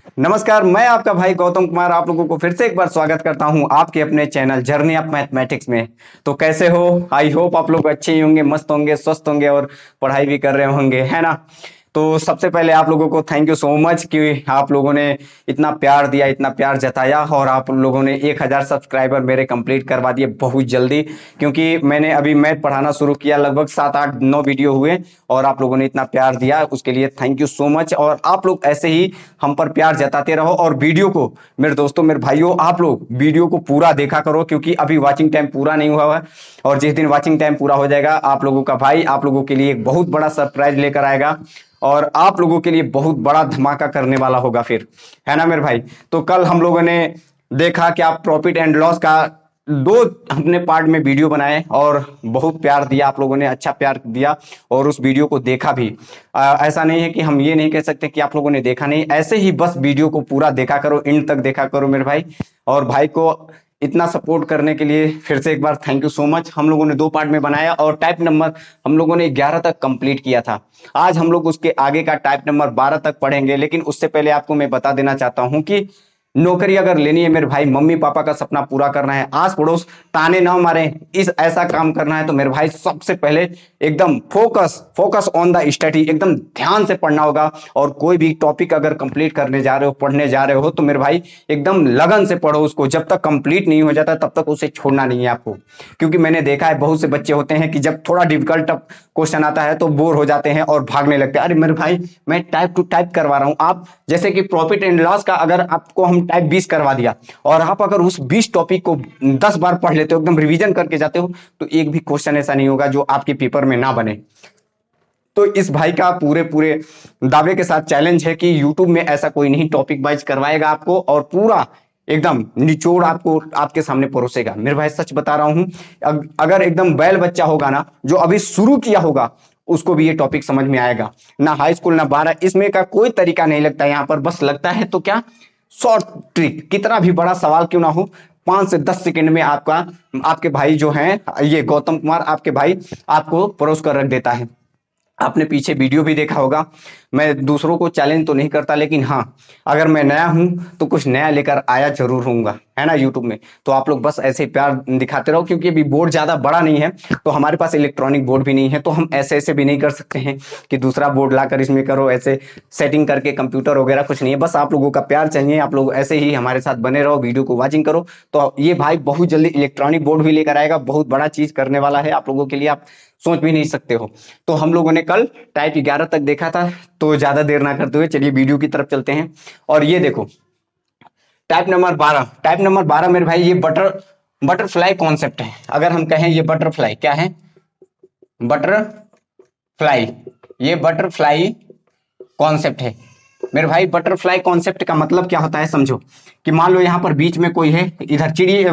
नमस्कार, मैं आपका भाई गौतम कुमार आप लोगों को फिर से एक बार स्वागत करता हूं आपके अपने चैनल जर्नी ऑफ मैथमेटिक्स में। तो कैसे हो? आई होप आप लोग अच्छे ही होंगे, मस्त होंगे, स्वस्थ होंगे और पढ़ाई भी कर रहे होंगे, है ना? तो सबसे पहले आप लोगों को थैंक यू सो मच कि आप लोगों ने इतना प्यार दिया, इतना प्यार जताया और आप लोगों ने 1000 सब्सक्राइबर मेरे कंप्लीट करवा दिए बहुत जल्दी। क्योंकि मैंने अभी मैथ पढ़ाना शुरू किया, लगभग 7 8 9 वीडियो हुए और आप लोगों ने इतना प्यार दिया, उसके लिए थैंक यू सो मच। और आप लोग ऐसे ही हम पर प्यार जताते रहो और वीडियो को, मेरे दोस्तों, मेरे भाइयों, आप लोग वीडियो को पूरा देखा करो क्योंकि अभी वॉचिंग टाइम पूरा नहीं हुआ है। और जिस दिन वॉचिंग टाइम पूरा हो जाएगा, आप लोगों का भाई आप लोगों के लिए एक बहुत बड़ा सरप्राइज लेकर आएगा और आप लोगों के लिए बहुत बड़ा धमाका करने वाला होगा फिर, है ना मेरे भाई? तो कल हम लोगों ने देखा कि आप प्रॉफिट एंड लॉस का 2 अपने पार्ट में वीडियो बनाए और बहुत प्यार दिया, आप लोगों ने अच्छा प्यार दिया और उस वीडियो को देखा भी। ऐसा नहीं है कि हम ये नहीं कह सकते कि आप लोगों ने देखा नहीं, ऐसे ही बस वीडियो को पूरा देखा करो, एंड तक देखा करो मेरे भाई। और भाई को इतना सपोर्ट करने के लिए फिर से एक बार थैंक यू सो मच। हम लोगों ने 2 पार्ट में बनाया और टाइप नंबर हम लोगों ने 11 तक कंप्लीट किया था। आज हम लोग उसके आगे का टाइप नंबर 12 तक पढ़ेंगे, लेकिन उससे पहले आपको मैं बता देना चाहता हूं कि नौकरी अगर लेनी है मेरे भाई, मम्मी पापा का सपना पूरा करना है, आस पड़ोस ताने ना मारे, इस ऐसा काम करना है तो मेरे भाई सबसे पहले एकदम focus focus on the study, एकदम ध्यान से पढ़ना होगा। और कोई भी टॉपिक अगर कंप्लीट करने जा रहे हो, पढ़ने जा रहे हो, तो मेरे भाई एकदम लगन से पढ़ो उसको, जब तक कंप्लीट नहीं हो जाता तब तक उसे छोड़ना नहीं है आपको। क्योंकि मैंने देखा है बहुत से बच्चे होते हैं कि जब थोड़ा डिफिकल्ट क्वेश्चन आता है तो बोर हो जाते हैं और भागने लगते हैं। अरे मेरे भाई, मैं टाइप टू टाइप करवा रहा हूं। आप जैसे कि प्रॉफिट एंड लॉस का अगर आपको हम टाइप 20 करवा दिया और आप अगर उस 20 टॉपिक को 10 बार पढ़ लेते हो, एकदम रिवीजन करके जाते हो, तो एक भी क्वेश्चन ऐसा नहीं होगा जो आपके पेपर में ना बने। तो इस भाई का पूरे पूरे दावे के साथ चैलेंज है कि यूट्यूब में ऐसा कोई नहीं टॉपिक वाइज करवाएगा आपको और पूरा एकदम निचोड़ आपको आपके सामने परोसेगा। मेरे भाई सच बता रहा हूं, अगर एकदम बैल बच्चा होगा ना, जो अभी शुरू किया होगा, उसको भी ये टॉपिक समझ में आएगा। ना हाई स्कूल ना 12, इसमें का कोई तरीका नहीं लगता यहाँ पर, बस लगता है तो क्या, शॉर्ट ट्रिक। कितना भी बड़ा सवाल क्यों ना हो, 5 से 10 सेकंड में आपका आपके भाई जो हैं, ये गौतम कुमार आपके भाई, आपको परोस कर रख देता है। आपने पीछे वीडियो भी देखा होगा। मैं दूसरों को चैलेंज तो नहीं करता, लेकिन हाँ, अगर मैं नया हूं तो कुछ नया लेकर आया जरूर होऊंगा, है ना, यूट्यूब में। तो आप लोग बस ऐसे प्यार दिखाते रहो, क्योंकि अभी बोर्ड ज्यादा बड़ा नहीं है, तो हमारे पास इलेक्ट्रॉनिक बोर्ड भी नहीं है, तो हम ऐसे ऐसे भी नहीं कर सकते हैं कि दूसरा बोर्ड लाकर इसमें करो, ऐसे सेटिंग करके कंप्यूटर वगैरह कुछ नहीं है। बस आप लोगों का प्यार चाहिए, आप लोग ऐसे ही हमारे साथ बने रहो, वीडियो को वॉचिंग करो। तो ये भाई बहुत जल्दी इलेक्ट्रॉनिक बोर्ड भी लेकर आएगा, बहुत बड़ा चीज करने वाला है आप लोगों के लिए, आप सोच भी नहीं सकते हो। तो हम लोगों ने कल टाइप 11 तक देखा था, तो ज्यादा देर ना करते हुए चलिए वीडियो की तरफ चलते हैं। और ये देखो, टाइप नंबर 12 मेरे भाई, ये बटरफ्लाई कॉन्सेप्ट है। अगर हम कहें ये बटरफ्लाई क्या है, बटरफ्लाई, ये बटरफ्लाई कॉन्सेप्ट है मेरे भाई। बटरफ्लाई कॉन्सेप्ट का मतलब क्या होता है समझो, कि मान लो यहाँ पर बीच में कोई है, इधर चिड़ी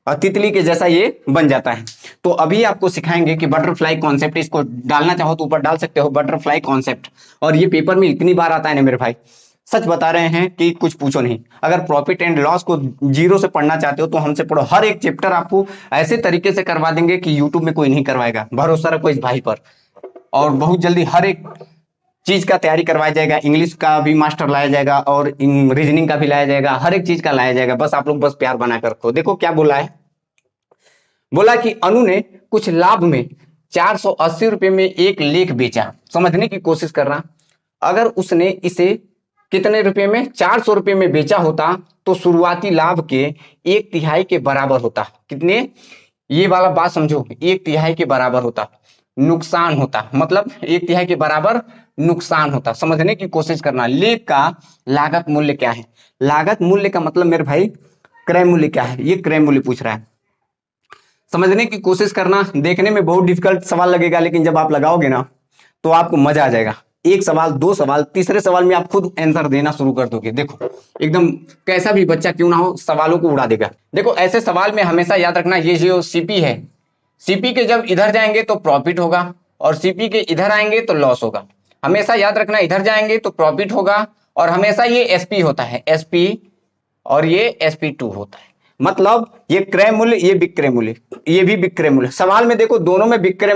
तितली के जैसा ये बन जाता है। तो अभी आपको सिखाएंगे कि बटरफ्लाई कॉन्सेप्ट, इसको डालना चाहो तो ऊपर डाल सकते हो, बटरफ्लाई कॉन्सेप्ट। और ये पेपर में इतनी बार आता है ना मेरे भाई, सच बता रहे हैं कि कुछ पूछो नहीं। अगर प्रॉफिट एंड लॉस को जीरो से पढ़ना चाहते हो तो हमसे पढ़ो, हर एक चैप्टर आपको ऐसे तरीके से करवा देंगे कि यूट्यूब में कोई नहीं करवाएगा, भरोसा रखो इस भाई पर। और बहुत जल्दी हर एक चीज का तैयारी करवाया जाएगा, इंग्लिश का भी मास्टर लाया जाएगा और रीजनिंग का भी लाया जाएगा, हर एक चीज का लाया जाएगा। बस आप लोग बस प्यार बनाकर रखो। देखो क्या बोला है, बोला कि अनु ने कुछ लाभ में 480 रुपए में एक लेख बेचा। समझने की कोशिश कर रहा, अगर उसने इसे कितने रुपए में, 400 रुपए में बेचा होता तो शुरुआती लाभ के 1/3 के बराबर होता। कितने, ये वाला बात समझो, 1/3 के बराबर होता, नुकसान होता, मतलब 1/3 के बराबर नुकसान होता। समझने की कोशिश करना। लेख का लागत मूल्य क्या है, लागत मूल्य का मतलब मेरे भाई क्रय मूल्य क्या है, ये क्रय मूल्य पूछ रहा है। समझने की कोशिश करना, देखने में बहुत डिफिकल्ट सवाल लगेगा, लेकिन जब आप लगाओगे ना तो आपको मजा आ जाएगा। एक सवाल, 2 सवाल, तीसरे सवाल में आप खुद आंसर देना शुरू कर दोगे। देखो एकदम कैसा भी बच्चा क्यों ना हो, सवालों को उड़ा देगा। देखो ऐसे सवाल में हमेशा याद रखना, ये जो सीपी है, सीपी के जब इधर जाएंगे तो प्रॉफिट होगा और सीपी के इधर आएंगे तो लॉस होगा। हमेशा याद रखना, इधर जाएंगे तो प्रॉफिट होगा और हमेशा ये एसपी होता है, एसपी, और ये sp2 होता है। मतलब ये क्रय मूल्य, ये विक्रय मूल्य, ये भी विक्रय मूल्य। सवाल में देखो दोनों में विक्रय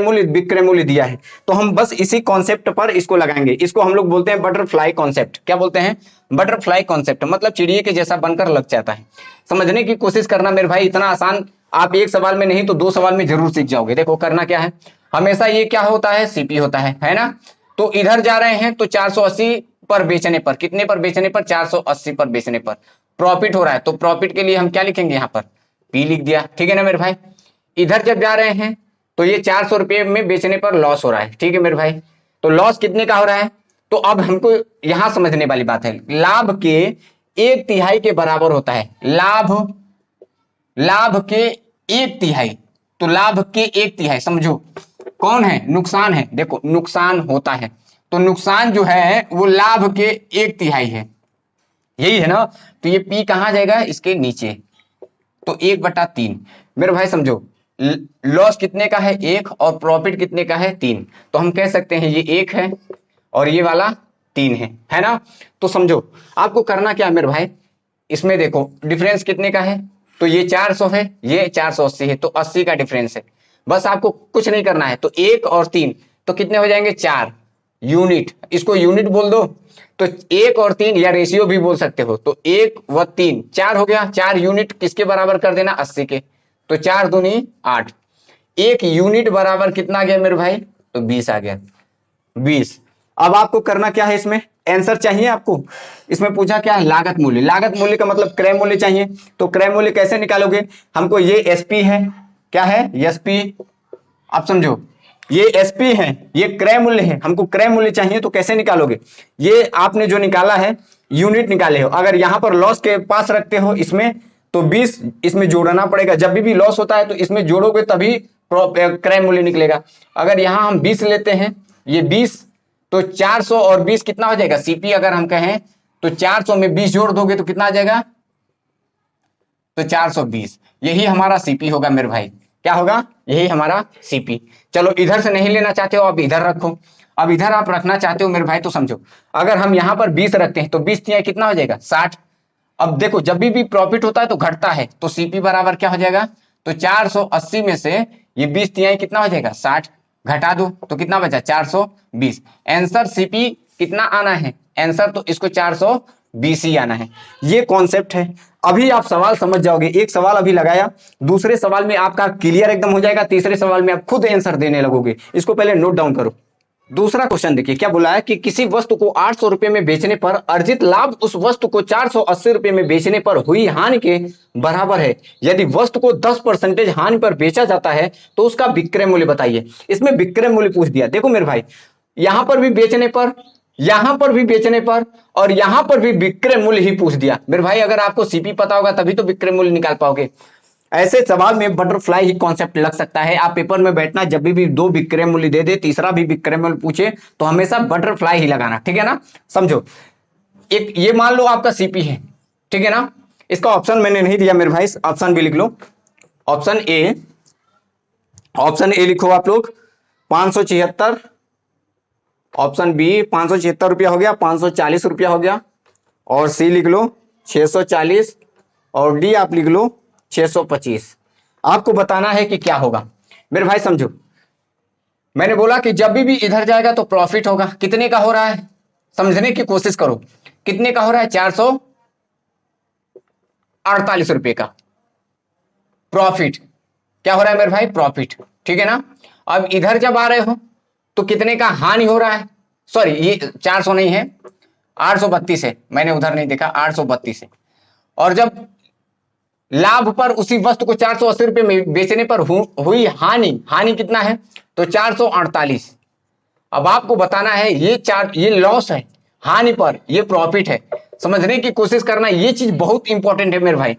मूल्य दिया है, तो हम बस इसी कॉन्सेप्ट पर इसको लगाएंगे। इसको हम लोग बोलते हैं बटरफ्लाई कॉन्सेप्ट। क्या बोलते हैं? Butterfly concept. मतलब चिड़िए के जैसा बनकर लग जाता है। समझने की कोशिश करना मेरे भाई, इतना आसान आप एक सवाल में नहीं तो दो सवाल में जरूर सीख जाओगे। देखो करना क्या है, हमेशा ये क्या होता है, सीपी होता है ना। तो इधर जा रहे हैं तो 480 पर बेचने पर, कितने पर बेचने पर, 480 पर बेचने पर प्रॉफिट हो रहा है। तो प्रॉफिट के लिए हम क्या लिखेंगे, यहाँ पर पी लिख दिया, ठीक है ना मेरे भाई। इधर जब जा रहे हैं तो ये 400 रुपये में बेचने पर लॉस हो रहा है, ठीक है मेरे भाई। तो लॉस कितने का हो रहा है, तो अब हमको यहां समझने वाली बात है, लाभ के 1/3 के बराबर होता है। लाभ के 1/3, तो लाभ के 1/3 समझो कौन है, नुकसान है। देखो नुकसान होता है, तो नुकसान जो है वो लाभ के 1/3 है, यही है ना। तो ये पी कहां जाएगा, इसके नीचे, तो 1/3। मेरे भाई समझो लॉस कितने का है, 1, और प्रॉफिट कितने का है, 3। तो हम कह सकते हैं ये 1 है और ये वाला 3 है ना। तो समझो आपको करना क्या है मेरे भाई, इसमें देखो डिफरेंस कितने का है, तो ये 400 है, ये 480 है, तो 80 का डिफरेंस है। बस आपको कुछ नहीं करना है, तो 1 और 3 तो कितने हो जाएंगे, 4 यूनिट। इसको यूनिट बोल दो, तो 1 और 3 या रेशियो भी बोल सकते हो। तो 1 व 3 4 हो गया, 4 यूनिट किसके बराबर कर देना, 80 के। तो 4 दूनी 8, 1 यूनिट बराबर कितना आ गया मेरे भाई, तो 20 आ गया, 20। अब आपको करना क्या है, इसमें आंसर चाहिए आपको। इसमें पूछा क्या है, लागत मूल्य। लागत मूल्य का मतलब क्रय मूल्य चाहिए। तो क्रय मूल्य कैसे निकालोगे, हमको ये एसपी है, क्या है, एसपी। आप समझो ये एसपी है, ये क्रय मूल्य है, हमको क्रय मूल्य चाहिए। तो कैसे निकालोगे, ये आपने जो निकाला है यूनिट निकाले हो, अगर यहां पर लॉस के पास रखते हो इसमें, तो 20 इसमें जोड़ना पड़ेगा। जब भी लॉस होता है तो इसमें जोड़ोगे तभी क्रय मूल्य निकलेगा। अगर यहां हम 20 लेते हैं, ये 20, तो 400 और 20 कितना हो जाएगा, सीपी अगर हम कहें तो 400 में 20 जोड़ दोगे तो कितना आ जाएगा, तो 420। यही हमारा सीपी होगा मेरे भाई। क्या होगा, यही हमारा सीपी। चलो इधर से नहीं लेना चाहते हो, अब इधर रखो। अब इधर आप रखना चाहते हो मेरे भाई, तो समझो अगर हम यहां पर 20 रखते हैं तो 20 तिहाई कितना हो जाएगा, 60। अब देखो जब भी प्रॉफिट होता है तो घटता है, तो सीपी बराबर क्या हो जाएगा, तो 480 में से ये 20 तिहाई कितना हो जाएगा, 60। घटा दो तो कितना बचा, 420। आंसर सीपी कितना आना है, आंसर तो इसको 420 ही आना है। ये कॉन्सेप्ट है। अभी आप सवाल समझ जाओगे, एक सवाल अभी लगाया, दूसरे सवाल में आपका क्लियर एकदम हो जाएगा, तीसरे सवाल में आप खुद आंसर देने लगोगे। इसको पहले नोट डाउन करो। दूसरा क्वेश्चन देखिए क्या बोला है कि किसी वस्तु को 800 रुपए में बेचने पर अर्जित लाभ उस वस्तु को 480 रुपए में बेचने पर हुई हानि के बराबर है। यदि वस्तु को 10% हानि पर बेचा जाता है तो उसका विक्रय मूल्य बताइए। इसमें विक्रय मूल्य पूछ दिया। देखो मेरे भाई, यहां पर भी बेचने पर, यहां पर भी बेचने पर, और यहां पर भी विक्रय मूल्य ही पूछ दिया। मेरे भाई अगर आपको सीपी पता होगा तभी तो विक्रय मूल्य निकाल पाओगे। ऐसे सवाल में बटरफ्लाई ही कॉन्सेप्ट लग सकता है। आप पेपर में बैठना, जब भी दो विक्रय मूल्य दे दे, तीसरा भी विक्रय मूल्य पूछे तो हमेशा बटरफ्लाई ही लगाना, ठीक है ना। समझो एक ये मान लो आपका सीपी है, ठीक है ना। इसका ऑप्शन मैंने नहीं दिया मेरे भाई, ऑप्शन भी लिख लो। ऑप्शन ए, ऑप्शन ए लिखो आप लोग 576, ऑप्शन बी 576 रुपया हो गया, 540 रुपया हो गया, और सी लिख लो 640, और डी आप लिख लो 625। आपको बताना है कि क्या होगा मेरे भाई। समझो मैंने बोला कि जब भी इधर जाएगा तो प्रॉफिट होगा। कितने का हो रहा है, समझने की कोशिश करो, कितने का हो रहा है, 448 रुपए का प्रॉफिट। क्या हो रहा है मेरे भाई, प्रॉफिट, ठीक है ना। अब इधर जब आ रहे हो तो कितने का हानि हो रहा है, सॉरी ये 400 नहीं है, 832 है, मैंने उधर नहीं देखा, 832 है। और जब लाभ पर उसी वस्तु को 480 रुपए में बेचने पर हुई हानि, हानि कितना है, तो 448। अब आपको बताना है ये लॉस है, हानि पर ये प्रॉफिट है। समझने की कोशिश करना, ये चीज बहुत इंपॉर्टेंट है मेरे भाई।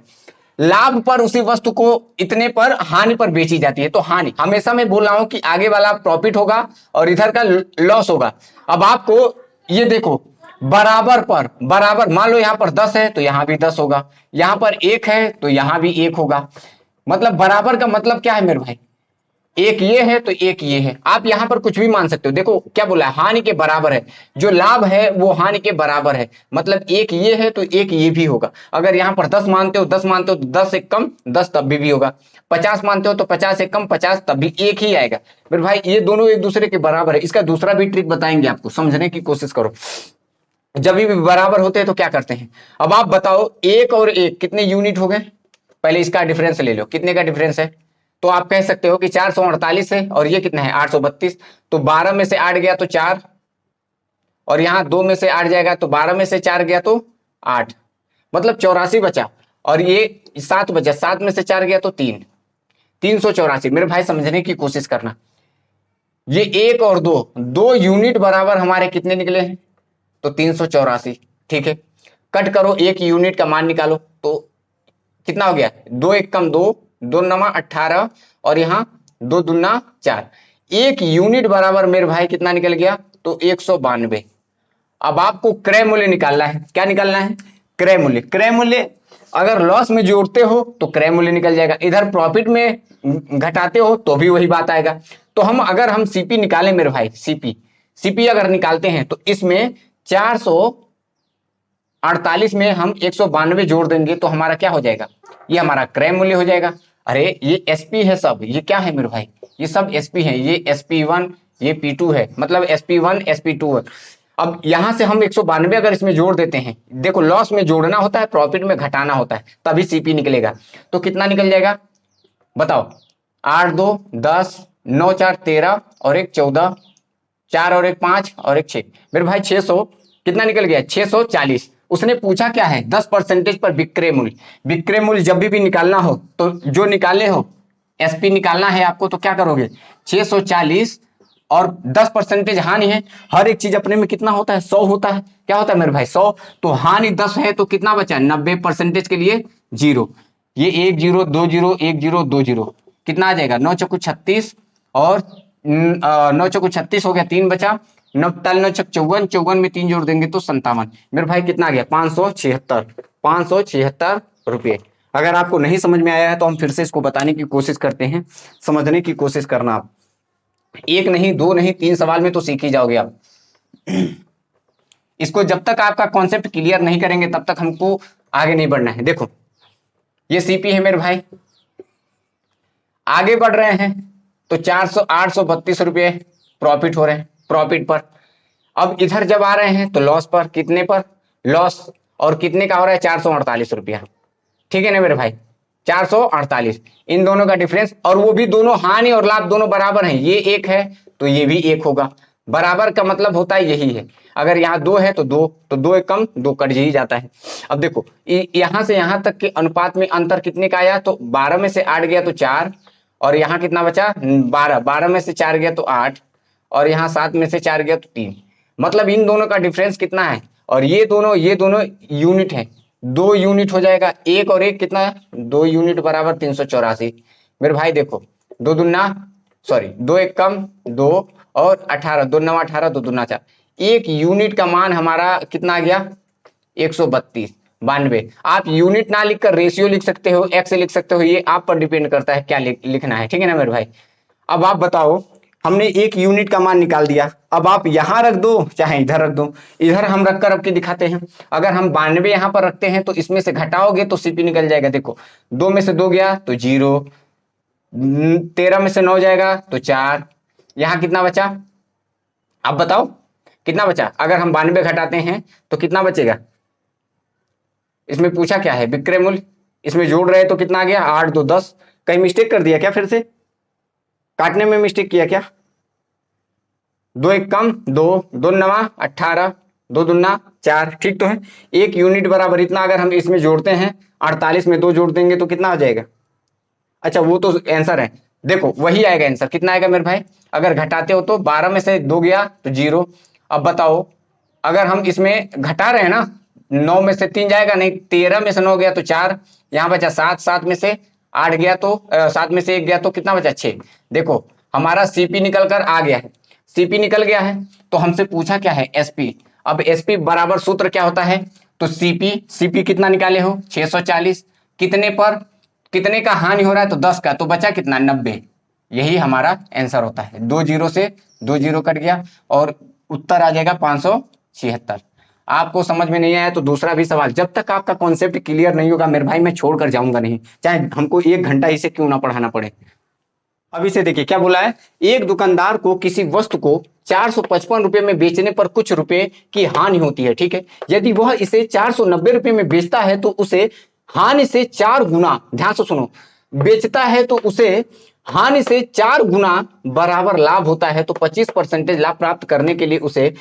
लाभ पर उसी वस्तु को इतने पर हानि पर बेची जाती है, तो हानि हमेशा मैं बोल रहा हूं कि आगे वाला प्रॉफिट होगा और इधर का लॉस होगा। अब आपको ये देखो बराबर पर बराबर, मान लो यहां पर 10 है तो यहां भी 10 होगा, यहां पर 1 है तो यहां भी 1 होगा। मतलब बराबर का मतलब क्या है मेरे भाई, एक ये है तो एक ये है, आप यहां पर कुछ भी मान सकते हो। देखो क्या बोला है, हानि के बराबर है, जो लाभ है वो हानि के बराबर है, मतलब एक ये है तो एक ये भी होगा। अगर यहां पर 10 मानते हो, 10 मानते हो तो 10 से कम 10 तब भी होगा, 50 मानते हो तो 50 से कम 50 तब भी एक ही आएगा। फिर भाई ये दोनों एक दूसरे के बराबर है। इसका दूसरा भी ट्रिक बताएंगे आपको, समझने की कोशिश करो। जब भी बराबर होते हैं तो क्या करते हैं, अब आप बताओ एक और एक कितने यूनिट हो गए, पहले इसका डिफरेंस ले लो, कितने का डिफरेंस है। तो आप कह सकते हो कि 448 है और ये कितना है 832, तो 12 में से 8 गया तो 4, और यहां 2 में से 8 जाएगा तो 12 में से 4 गया तो 8, मतलब 84 बचा। और ये 7 बचा, 7 में से 4 गया तो 3, 384। मेरे भाई समझने की कोशिश करना, ये एक और दो, दो यूनिट बराबर हमारे कितने निकले हैं, तो 384। ठीक है, कट करो, एक यूनिट का मान निकालो, तो कितना हो गया, दो एक कम दो, दो नमा 18, और यहां दो दुना 4, एक यूनिट बराबर मेरे भाई कितना निकल गया, तो 192। अब आपको क्रय मूल्य निकालना है, क्या निकालना है, क्रय मूल्य। क्रय मूल्य अगर लॉस में जोड़ते हो तो क्रय मूल्य निकल जाएगा, इधर प्रॉफिट में घटाते हो तो भी वही बात आएगा। तो हम अगर हम सीपी निकालें मेरे भाई, सीपी अगर निकालते हैं तो इसमें 448 में हम 192 जोड़ देंगे तो हमारा क्या हो जाएगा, ये हमारा क्रय मूल्य हो जाएगा। अरे ये एसपी है सब, ये क्या है मेरे भाई, ये सब एसपी है, ये SP1 ये P2 है, मतलब SP1 SP2 है। अब यहां से हम 192 अगर इसमें जोड़ देते हैं, देखो लॉस में जोड़ना होता है, प्रॉफिट में घटाना होता है, तभी सीपी निकलेगा। तो कितना निकल जाएगा बताओ, 8 2 10, 9 4 13 और एक 14, 4 और एक 5 और एक 6, मेरे भाई 600 कितना निकल गया, 640। उसने पूछा क्या है, 10% पर विक्रय मूल्य। विक्रय मूल्य जब भी निकालना हो तो जो निकाले हो एसपी निकालना है आपको, तो क्या करोगे 640 और 10% हानि है। हर एक चीज अपने में कितना होता है, 100 होता है, क्या होता है मेरे भाई 100, तो हानि 10 है तो कितना बचा, 90% के लिए 0, ये 1 0 2 0 1 0 2 0, कितना आ जाएगा 9 चौको 36, और 9 चौको 36 हो गया, 3 बचा, 9 9 छक 54, 54 में 3 जोड़ देंगे तो 57। मेरे भाई कितना आ गया 576, 576 रुपये। अगर आपको नहीं समझ में आया है तो हम फिर से इसको बताने की कोशिश करते हैं, समझने की कोशिश करना आप, एक नहीं दो नहीं 3 सवाल में तो सीख ही जाओगे आप। इसको जब तक आपका कॉन्सेप्ट क्लियर नहीं करेंगे तब तक हमको आगे नहीं बढ़ना है। देखो ये सीपी है मेरे भाई, आगे बढ़ रहे हैं तो 832 रुपये प्रॉफिट हो रहे हैं, प्रॉफिट पर। अब इधर जब आ रहे हैं तो लॉस पर, कितने पर, लॉस, और कितने का हो रहा है 448 रुपया। ठीक है ना मेरे भाई, 448, इन दोनों का डिफरेंस, और वो भी दोनों हानि और लाभ दोनों बराबर हैं, ये एक है तो ये भी एक होगा, बराबर का मतलब होता है यही है। अगर यहाँ दो है तो दो, तो दो एक कम दो कट ही जाता है। अब देखो यहां से यहां तक के अनुपात में अंतर कितने का आया, तो 12 में से 8 गया तो 4, और यहाँ कितना बचा 12, 12 में से 4 गया तो 8, और यहाँ 7 में से 4 गया तो 3, मतलब इन दोनों का डिफरेंस कितना है, और ये दोनों यूनिट है, 2 यूनिट हो जाएगा, एक और एक कितना है 2 यूनिट बराबर 384। मेरे भाई देखो, दो दुना सॉरी दो एक कम दो, और 18, दो नवा 18, दो दुना 4, एक यूनिट का मान हमारा कितना आ गया 132, 92। आप यूनिट ना लिखकर रेशियो लिख सकते हो, एक्स लिख सकते हो, ये आप पर डिपेंड करता है क्या लिखना है। ठीक है ना मेरे भाई। अब आप बताओ, हमने एक यूनिट का मान निकाल दिया, अब आप यहां रख दो चाहे इधर रख दो, इधर हम रखकर आपके दिखाते हैं। अगर हम 92 यहां पर रखते हैं तो इसमें से घटाओगे तो सीपी निकल जाएगा। देखो 2 में से 2 गया तो 0, 13 में से 9 जाएगा तो 4, यहां कितना बचा, अब बताओ कितना बचा, अगर हम 92 घटाते हैं तो कितना बचेगा, इसमें पूछा क्या है विक्रय मूल्य, इसमें जोड़ रहे तो कितना आ गया 8 2 10, कहीं मिस्टेक कर दिया क्या, फिर से काटने में मिस्टेक किया क्या, दो एक कम दो, दो नवा 18, दो दुना 4, ठीक तो है। एक यूनिट बराबर इतना, अगर हम इसमें जोड़ते हैं 48 में 2 जोड़ देंगे तो कितना आ जाएगा, अच्छा वो तो आंसर है, देखो वही आएगा आंसर, कितना आएगा मेरे भाई, अगर घटाते हो तो 12 में से 2 गया तो 0। अब बताओ अगर हम इसमें घटा रहे हैं ना, 9 में से 3 जाएगा नहीं, 13 में से 9 गया तो 4, यहाँ बचा 7, 7 में से 8 गया तो 7 में से 1 गया तो कितना बचा 6। देखो हमारा सीपी निकल कर आ गया है, सीपी निकल गया है, तो हमसे पूछा क्या है एसपी। अब एसपी बराबर सूत्र क्या होता है, तो सीपी कितना निकाले हो 640, कितने पर, कितने का हानि हो रहा है तो 10 का, तो बचा कितना 90, यही हमारा आंसर होता है। 2 जीरो से 2 जीरो कट गया और उत्तर आ जाएगा 576। आपको समझ में नहीं आया तो दूसरा भी सवाल, जब तक आपका कॉन्सेप्ट क्लियर नहीं होगा मेरे भाई मैं छोड़कर जाऊंगा नहीं, चाहे हमको 1 घंटा इसे क्यों ना पढ़ाना पड़े। अब इसे देखिए क्या बोला है, एक दुकानदार को किसी वस्तु को 455 रुपए में बेचने पर कुछ रुपए की हानि होती है, ठीक है। यदि वह इसे 490 रुपए में बेचता है तो उसे हानि से 4 गुना, ध्यान से सुनो, बेचता है तो उसे हानि से 4 गुना बराबर लाभ होता है। तो 25% लाभ प्राप्त करने के लिए उसे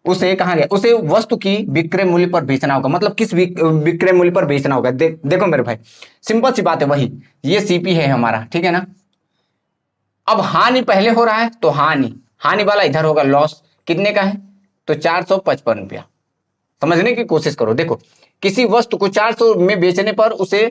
कहा गया, उसे वस्तु की विक्रय मूल्य पर बेचना होगा। मतलब किस विक्रय मूल्य पर बेचना होगा। देखो मेरे भाई सिंपल सी बात है, वही ये सीपी है हमारा, ठीक है ना। अब हानि पहले हो रहा है तो हानि वाला इधर होगा लॉस, कितने का है तो 455 रुपया। समझने की कोशिश करो, देखो किसी वस्तु को 400 में बेचने पर उसे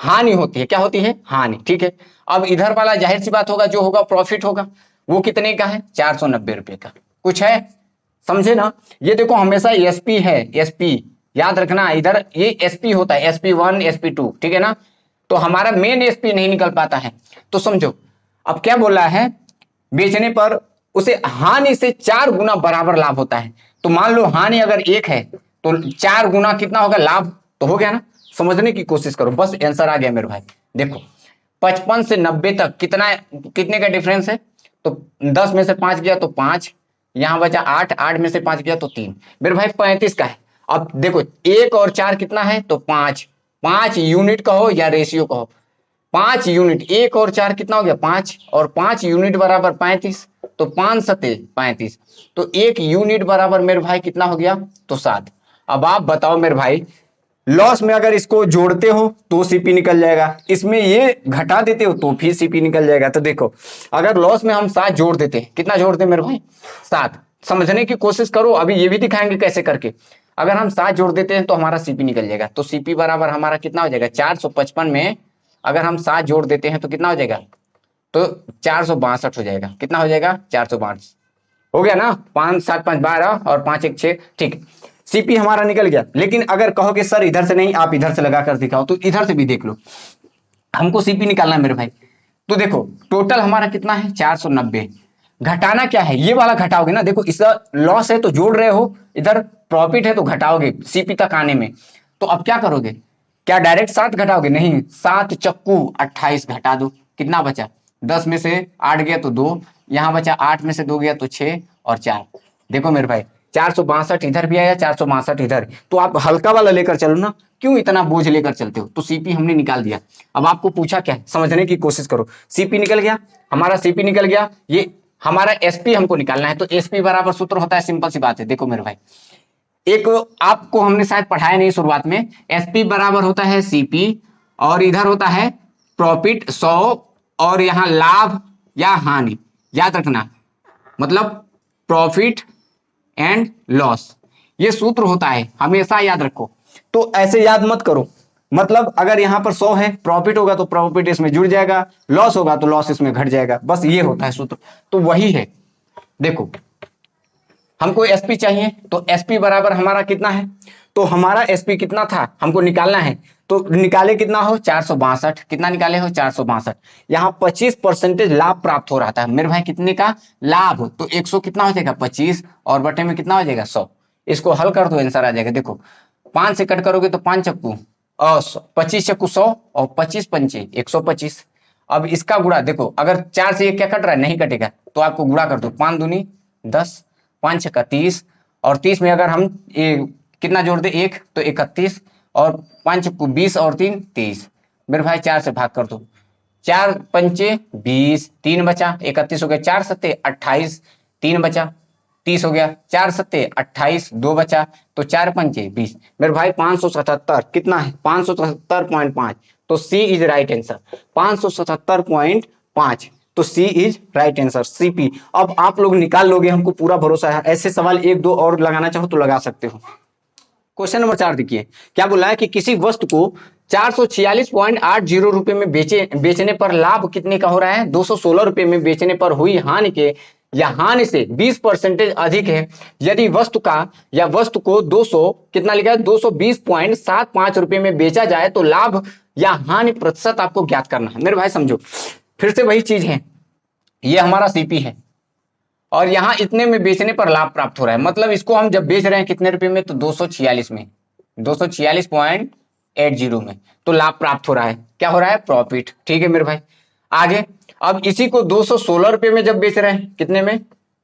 हानि होती है, क्या होती है हानि, ठीक है। अब इधर वाला जाहिर सी बात होगा जो होगा प्रॉफिट होगा, वो कितने का है 490 रुपए का। कुछ है समझे ना। ये देखो हमेशा एसपी है, एसपी याद रखना, इधर ये एसपी होता है, SP1 SP2, ठीक है ना। तो हमारा मेन एसपी नहीं निकल पाता है, तो समझो अब क्या बोला है, बेचने पर उसे हानि से 4 गुना बराबर लाभ होता है। तो मान लो हानि अगर 1 है तो 4 गुना कितना होगा लाभ, तो हो गया ना। समझने की कोशिश करो, बस आंसर आ गया मेरे भाई। देखो 55 से 90 तक कितने का डिफरेंस है, तो 10 में से 5 गया तो 5, यहां बचा 8, 8 में से 5 गया तो 3, मेरे भाई 35 का है। अब देखो 1 और 4 कितना है तो 5, 5 यूनिट कहो या रेशियो कहो, 5 यूनिट, 1 और 4 कितना हो गया 5, और 5 यूनिट बराबर 35, तो 5 सते 35, तो 1 यूनिट बराबर मेरे भाई कितना हो गया तो 7। अब आप बताओ मेरे भाई, लॉस में अगर इसको जोड़ते हो तो सीपी निकल जाएगा, इसमें ये घटा देते हो तो फिर सीपी निकल जाएगा। तो देखो अगर लॉस में हम 7 जोड़ देते हैं, कितना जोड़ते हैं मेरे भाई 7, समझने की कोशिश करो, अभी ये भी दिखाएंगे कैसे करके। अगर हम 7 जोड़ देते हैं तो हमारा सीपी निकल जाएगा। तो सीपी बराबर हमारा कितना हो जाएगा 455 में अगर हम 7 जोड़ देते हैं तो कितना हो जाएगा, तो 462 हो जाएगा। कितना हो जाएगा 462 हो गया ना, 5 7 5 12 और 5 1 6, ठीक। सीपी हमारा निकल गया। लेकिन अगर कहोगे सर इधर से नहीं, आप इधर से लगा कर दिखाओ, तो इधर से भी देख लो, हमको सीपी निकालना है मेरे भाई। तो देखो टोटल हमारा कितना है 490, घटाना क्या है, ये वाला घटाओगे ना। देखो इसका लॉस है तो जोड़ रहे हो, इधर प्रॉफिट है तो घटाओगे सीपी तक आने में। तो अब क्या करोगे, क्या डायरेक्ट 7 घटाओगे, नहीं, 7 चक्कू 28 घटा दो, कितना बचा 10 में से 8 गया तो 2, यहां बचा 8 में से 2 गया तो 6 और 4। देखो मेरे भाई 462 इधर भी आया, 462 इधर, तो आप हल्का वाला लेकर चलो ना, क्यों इतना बोझ लेकर चलते हो। तो सीपी हमने निकाल दिया। अब आपको पूछा क्या है, समझने की कोशिश करो। सीपी निकल गया हमारा, सीपी निकल गया, ये हमारा एसपी हमको निकालना है। तो एसपी बराबर सूत्र होता है, सिंपल सी बात है। देखो मेरे भाई एक आपको हमने शायद पढ़ाया नहीं शुरुआत में, एसपी बराबर होता है सीपी और इधर होता है प्रॉफिट 100 और यहां लाभ या हानि, याद रखना, मतलब प्रॉफिट एंड लॉस, ये सूत्र होता है, हमेशा याद रखो। तो ऐसे याद मत करो, मतलब अगर यहां पर 100 है, प्रॉफिट होगा तो प्रॉफिट इसमें जुड़ जाएगा, लॉस होगा तो लॉस इसमें घट जाएगा, बस ये होता है सूत्र। तो वही है, देखो हमको एसपी चाहिए, तो एसपी बराबर हमारा कितना है, तो हमारा एसपी कितना था हमको निकालना है। तो निकाले कितना हो 462, कितना निकाले हो 462, यहाँ 25% लाभ प्राप्त हो रहा था मेरे भाई, कितने का लाभ, तो 100 कितना हो जाएगा 25 और बटे में कितना हो जाएगा 100। इसको हल कर दो आंसर आ जाएगा। देखो 5 से कट करोगे तो 5 चक्कू 25 चक्कू 100 और 25 पंचे 125। अब इसका गुणा देखो, अगर 4 से 1 क्या कट रहा है, नहीं कटेगा, तो आपको गुणा कर दो, 5 दूनी 10, 5 छक्का 30 और 30 में अगर हम कितना जोड़ दे 1 तो 31 और 5 चक्कू 20 और 3 23, मेरे भाई 4 से भाग कर दो, 4 पंचे 20, 3 बचा 31 हो गया, 4 सत्ते 28, 3 बचा 30 हो गया, 4 सत्ते 28, 2 बचा, तो 4 पंचे 20, मेरे भाई 577 कितना है 577.5। तो सी इज राइट आंसर 577.5। तो सी इज राइट आंसर सीपी। अब आप लोग निकाल लोगे, हमको पूरा भरोसा है। ऐसे सवाल 1-2 और लगाना चाहो तो लगा सकते हो। क्वेश्चन नंबर 4 देखिए क्या बोला है कि किसी वस्तु को 446.80 रुपए में बेचने पर लाभ कितने का हो रहा है, 216 रुपए में बेचने पर हुई हानि के या हानि से 20% अधिक है। यदि वस्तु को 200 कितना लिखा है 220.75 रुपए में बेचा जाए तो लाभ या हानि प्रतिशत आपको ज्ञात करना है। मेरे भाई समझो फिर से वही चीज है, ये हमारा सीपी है और यहाँ इतने में बेचने पर लाभ प्राप्त हो रहा है, मतलब इसको हम जब बेच रहे हैं कितने रुपए में, तो 246 में, 246.80 में, तो लाभ प्राप्त हो रहा है। क्या हो रहा है? प्रॉफिट। ठीक है मेरे भाई, आगे अब इसी को 216 रुपए में जब बेच रहे हैं, कितने में?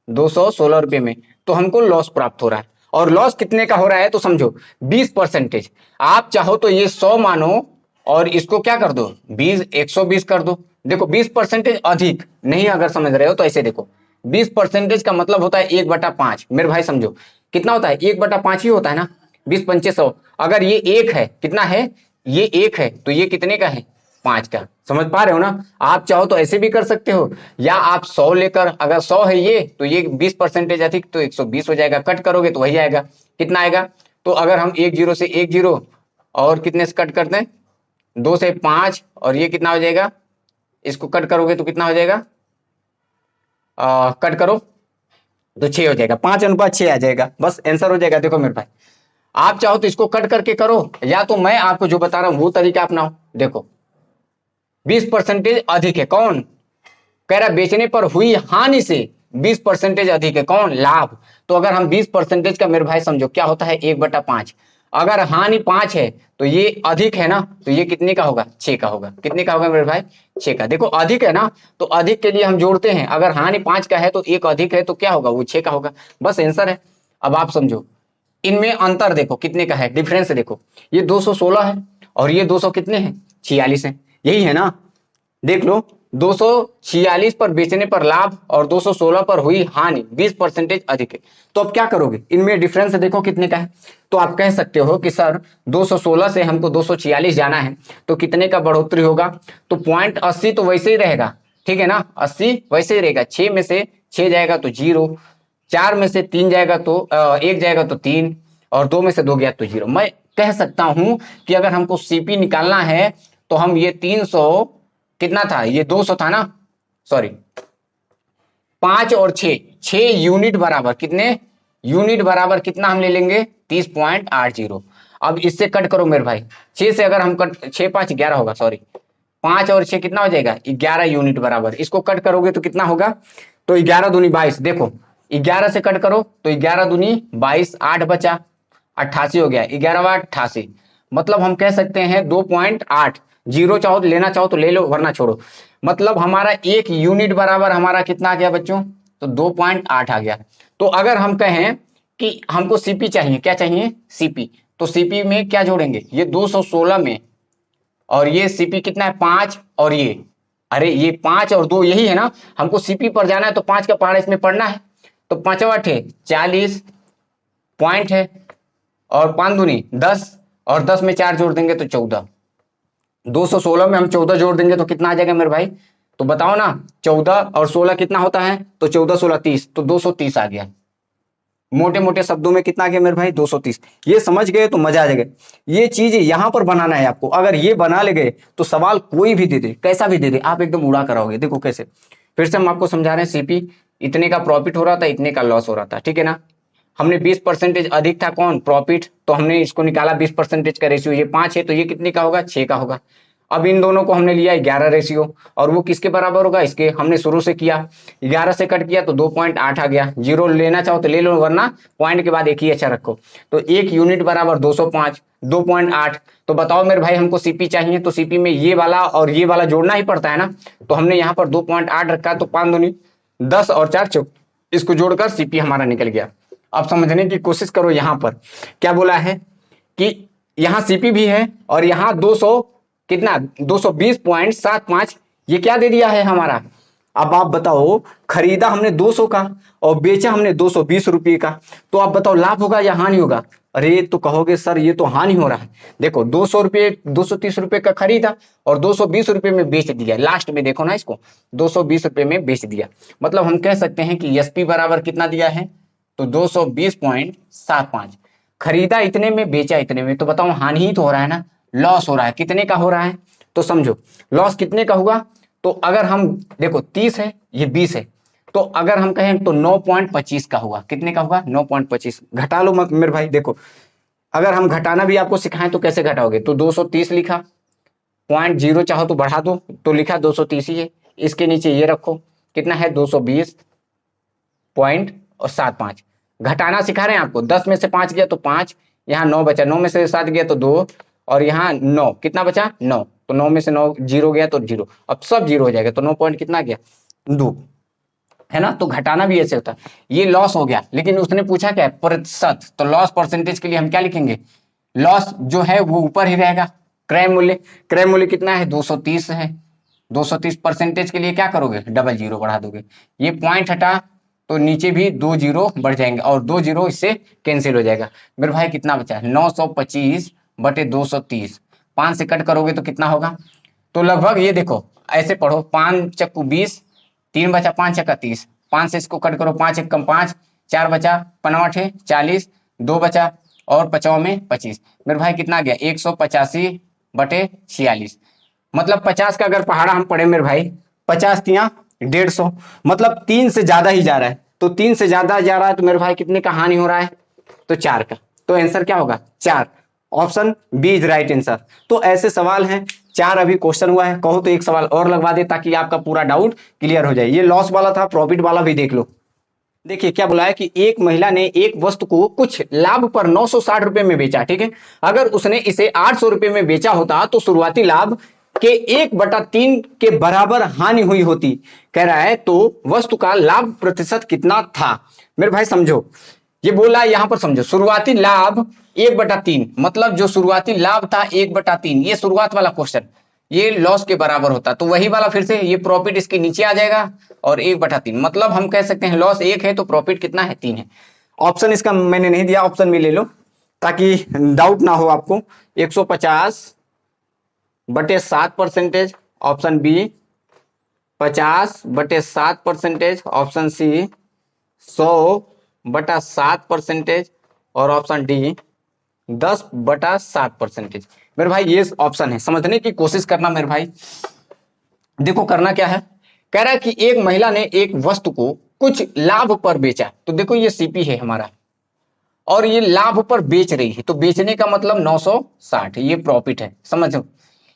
216 रुपए में, तो हमको लॉस प्राप्त हो रहा है। और लॉस कितने का हो रहा है? तो समझो 20%। आप चाहो तो ये 100 मानो और इसको क्या कर दो, 120 कर दो। देखो 20% अधिक नहीं अगर समझ रहे हो तो ऐसे देखो, 20% का मतलब होता है 1/5। मेरे भाई समझो कितना होता है, 1/5 ही होता है ना, 20 पंचे 100। अगर ये 1 है, कितना है? ये 1 है, तो ये कितने का है? 5 का। समझ पा रहे हो ना? आप चाहो तो ऐसे भी कर सकते हो, या आप 100 लेकर, अगर 100 है ये, तो ये 20% अधिक तो 120 हो जाएगा, कट करोगे तो वही आएगा। कितना आएगा? तो अगर हम 10 से 10 और कितने से कट करते हैं, 2 से 5, और ये कितना हो जाएगा, इसको कट करोगे तो कितना हो जाएगा, कट करो तो 6 हो जाएगा, 5:6 आ जाएगा, बस आंसर हो जाएगा। देखो मेरे भाई, आप चाहो तो इसको कट करके करो, या तो मैं आपको जो बता रहा हूं वो तरीका अपनाओ। देखो 20% अधिक है, कौन कह रहा है? बेचने पर हुई हानि से 20% अधिक है, कौन? लाभ। तो अगर हम 20% का, मेरे भाई समझो क्या होता है, 1/5। अगर हानि 5 है तो ये अधिक है ना, तो ये कितने का होगा? 6 का होगा। कितने का होगा मेरे भाई? 6 का। देखो अधिक है ना, तो अधिक के लिए हम जोड़ते हैं, अगर हानि 5 का है तो एक अधिक है तो क्या होगा, वो 6 का होगा, बस आंसर है। अब आप समझो इनमें अंतर देखो कितने का है, डिफरेंस देखो, ये 216 है और ये 200 कितने हैं, 46 है, यही है ना? देख लो, 246 पर बेचने पर लाभ और 216 पर हुई हानि, 20% अधिक है। तो अब क्या करोगे, इनमें डिफरेंस देखो कितने का है। तो आप कह सकते हो कि सर 216 से हमको 246 जाना है, तो कितने का बढ़ोतरी होगा? तो 0.80 तो वैसे ही रहेगा, ठीक है ना, 80 वैसे ही रहेगा। 6 में से 6 जाएगा तो 0, 4 में से 3 जाएगा तो 1 जाएगा तो 3, और 2 में से 2 गया तो 0। मैं कह सकता हूं कि अगर हमको सीपी निकालना है तो हम ये 300, कितना था ये, 200 था ना, सॉरी, 5 और 6 यूनिट बराबर कितने, यूनिट बराबर कितना हम ले लेंगे, 30.80। अब इससे कट करो मेरे भाई, 6 से अगर हम कट, 6 5 11 होगा, सॉरी, 5 और 6 कितना हो जाएगा, 11 यूनिट बराबर। इसको कट करोगे तो कितना होगा, तो 11 दूनी 22। देखो 11 से कट करो तो 11 दूनी 22, 8 बचा, 88 हो गया, 11/88। मतलब हम कह सकते हैं 2.8। जीरो चाहो तो लेना, चाहो तो ले लो, वरना छोड़ो। मतलब हमारा 1 यूनिट बराबर हमारा कितना आ गया बच्चों, तो 2.8 आ गया। तो अगर हम कहें कि हमको सीपी चाहिए, क्या चाहिए, सीपी, तो सीपी में क्या जोड़ेंगे, ये 216 में, और ये सीपी कितना है, 5, और ये, अरे ये 5 और 2 यही है ना, हमको सीपी पर जाना है तो 5 का पहाड़ इसमें पढ़ना है। तो 5 8 40 पॉइंट है, और 5 दूनी 10, और 10 में 4 जोड़ देंगे तो 14। 216 में हम 14 जोड़ देंगे तो कितना आ जाएगा मेरे भाई, तो बताओ ना, 14 और 16 कितना होता है, तो 14 16 30, तो 230 आ गया। मोटे मोटे शब्दों में कितना आ गया मेरे भाई, 230। ये समझ गए तो मजा आ जाएगा। ये चीज यहां पर बनाना है आपको, अगर ये बना ले गए तो सवाल कोई भी दे दे, कैसा भी दे दे, आप एकदम उड़ा कराओगे। देखो कैसे, फिर से हम आपको समझा रहे हैं, सीपी इतने का प्रॉफिट हो रहा था, इतने का लॉस हो रहा था, ठीक है ना। हमने 20% अधिक था, कौन, प्रॉफिट, तो हमने इसको निकाला 20% का रेशियो, ये 5 है तो ये कितने का होगा, 6 का होगा। अब इन दोनों को हमने लिया 11 रेशियो, और वो किसके बराबर होगा, इसके। हमने शुरू से किया, 11 से कट किया तो 2.8 आ गया। जीरो लेना चाहो तो ले लो, वरना पॉइंट के बाद एक ही अच्छा रखो। तो 1 यूनिट बराबर 205, 2.8। तो बताओ मेरे भाई, हमको सीपी चाहिए, तो सीपी में ये वाला और ये वाला जोड़ना ही पड़ता है ना, तो हमने यहाँ पर 2.8 रखा, तो 5 दूनी 10 और 4 चौक, इसको जोड़कर सीपी हमारा निकल गया। अब समझने की कोशिश करो, यहां पर क्या बोला है कि यहां सीपी भी है और यहां 200 कितना, 220.75, ये क्या दे दिया है हमारा। अब आप बताओ, खरीदा हमने 200 का और बेचा हमने 220 रुपये का, तो आप बताओ लाभ होगा या हानि होगा। अरे तो कहोगे सर ये तो हानि हो रहा है। देखो 200 रुपये, 230 रुपये का खरीदा और 220 रुपये में बेच दिया, लास्ट में देखो ना, इसको 220 रुपये में बेच दिया। मतलब हम कह सकते हैं कि एसपी बराबर कितना दिया है, तो 220.75। खरीदा इतने में, बेचा इतने में, तो बताओ हानि ही तो हो रहा है ना, लॉस हो रहा है। कितने का हो रहा है, तो समझो लॉस कितने का हुआ। तो अगर हम देखो 30 है, ये 20 है, तो अगर हम कहें तो 9.25 का हुआ। कितने का हुआ, 9.25। घटा लो मेरे भाई। देखो अगर हम घटाना भी आपको सिखाएं तो कैसे घटाओगे, तो 230 लिखा, 0.0 चाहो तो बढ़ा दो, तो लिखा 230 ही है। इसके नीचे ये रखो, कितना है 220.75। घटाना सिखा रहे हैं आपको, 10 में से 5 गया तो 5, यहाँ 9 बचा, 9 में से 7 गया तो 2, और यहाँ 9, कितना बचा 9, तो 9 में से 9 जीरो गया तो 0, अब सब जीरो हो जाएगा, तो 9 पॉइंट कितना गया 2, है ना। तो घटाना भी ऐसे होता है। ये लॉस हो गया, लेकिन उसने पूछा क्या है प्रतिशत, तो लॉस परसेंटेज के लिए हम क्या लिखेंगे, लॉस जो है वो ऊपर ही रहेगा। क्रय मूल्य, क्रय मूल्य कितना है 230 है, 230% के लिए क्या करोगे डबल जीरो बढ़ा दोगे, ये पॉइंट हटा तो नीचे भी 2 जीरो बढ़ जाएंगे और 2 जीरो इससे कैंसिल हो जाएगा। मेरे भाई कितना बचा है 925/230, 5 से कट करोगे तो कितना होगा, तो लगभग ये देखो ऐसे पढ़ो, 5 चक्कू 20, 3 बचा 5 चक्का 30, 5 से इसको कट करो, 5 एक कम 5, 4 बचा 5 40, 2 बचा और 5 में 25, मेरे भाई कितना गया 185/46, मतलब 50 का अगर पहाड़ा हम पढ़े मेरे भाई, 50 तिया 150, मतलब 3 से ज्यादा ही जा रहा है, तो 3 से ज्यादा जा रहा है तो मेरे भाई कितने का हानि हो रहा है, तो 4 का, तो आंसर क्या होगा 4, option B is right answer. तो ऐसे सवाल हैं 4 अभी क्वेश्चन हुआ है, कहो तो एक सवाल और लगवा दे ताकि आपका पूरा डाउट क्लियर हो जाए। ये लॉस वाला था, प्रॉफिट वाला भी देख लो। देखिए क्या बोला है कि एक महिला ने एक वस्तु को कुछ लाभ पर 960 रुपए में बेचा, ठीक है। अगर उसने इसे 800 रुपए में बेचा होता तो शुरुआती लाभ के 1/3 के बराबर हानि हुई होती, कह रहा है, तो वस्तु का लाभ प्रतिशत कितना था। मेरे भाई समझो, ये बोला यहां पर समझो, शुरुआती लाभ 1/3, मतलब जो शुरुआती लाभ था 1/3, ये शुरुआत वाला क्वेश्चन, ये लॉस के बराबर होता, तो वही वाला फिर से ये प्रॉफिट इसके नीचे आ जाएगा और 1/3, मतलब हम कह सकते हैं लॉस 1 है तो प्रॉफिट कितना है 3 है। ऑप्शन इसका मैंने नहीं दिया, ऑप्शन भी ले लो ताकि डाउट ना हो आपको। 150/7%, ऑप्शन बी 50/7%, ऑप्शन सी 100/7%, और ऑप्शन डी 10/7%। मेरे भाई ये ऑप्शन है, समझने की कोशिश करना मेरे भाई। देखो करना क्या है, कह रहा है कि एक महिला ने एक वस्तु को कुछ लाभ पर बेचा, तो देखो ये सीपी है हमारा और ये लाभ पर बेच रही है, तो बेचने का मतलब 960, ये प्रॉफिट है, समझो।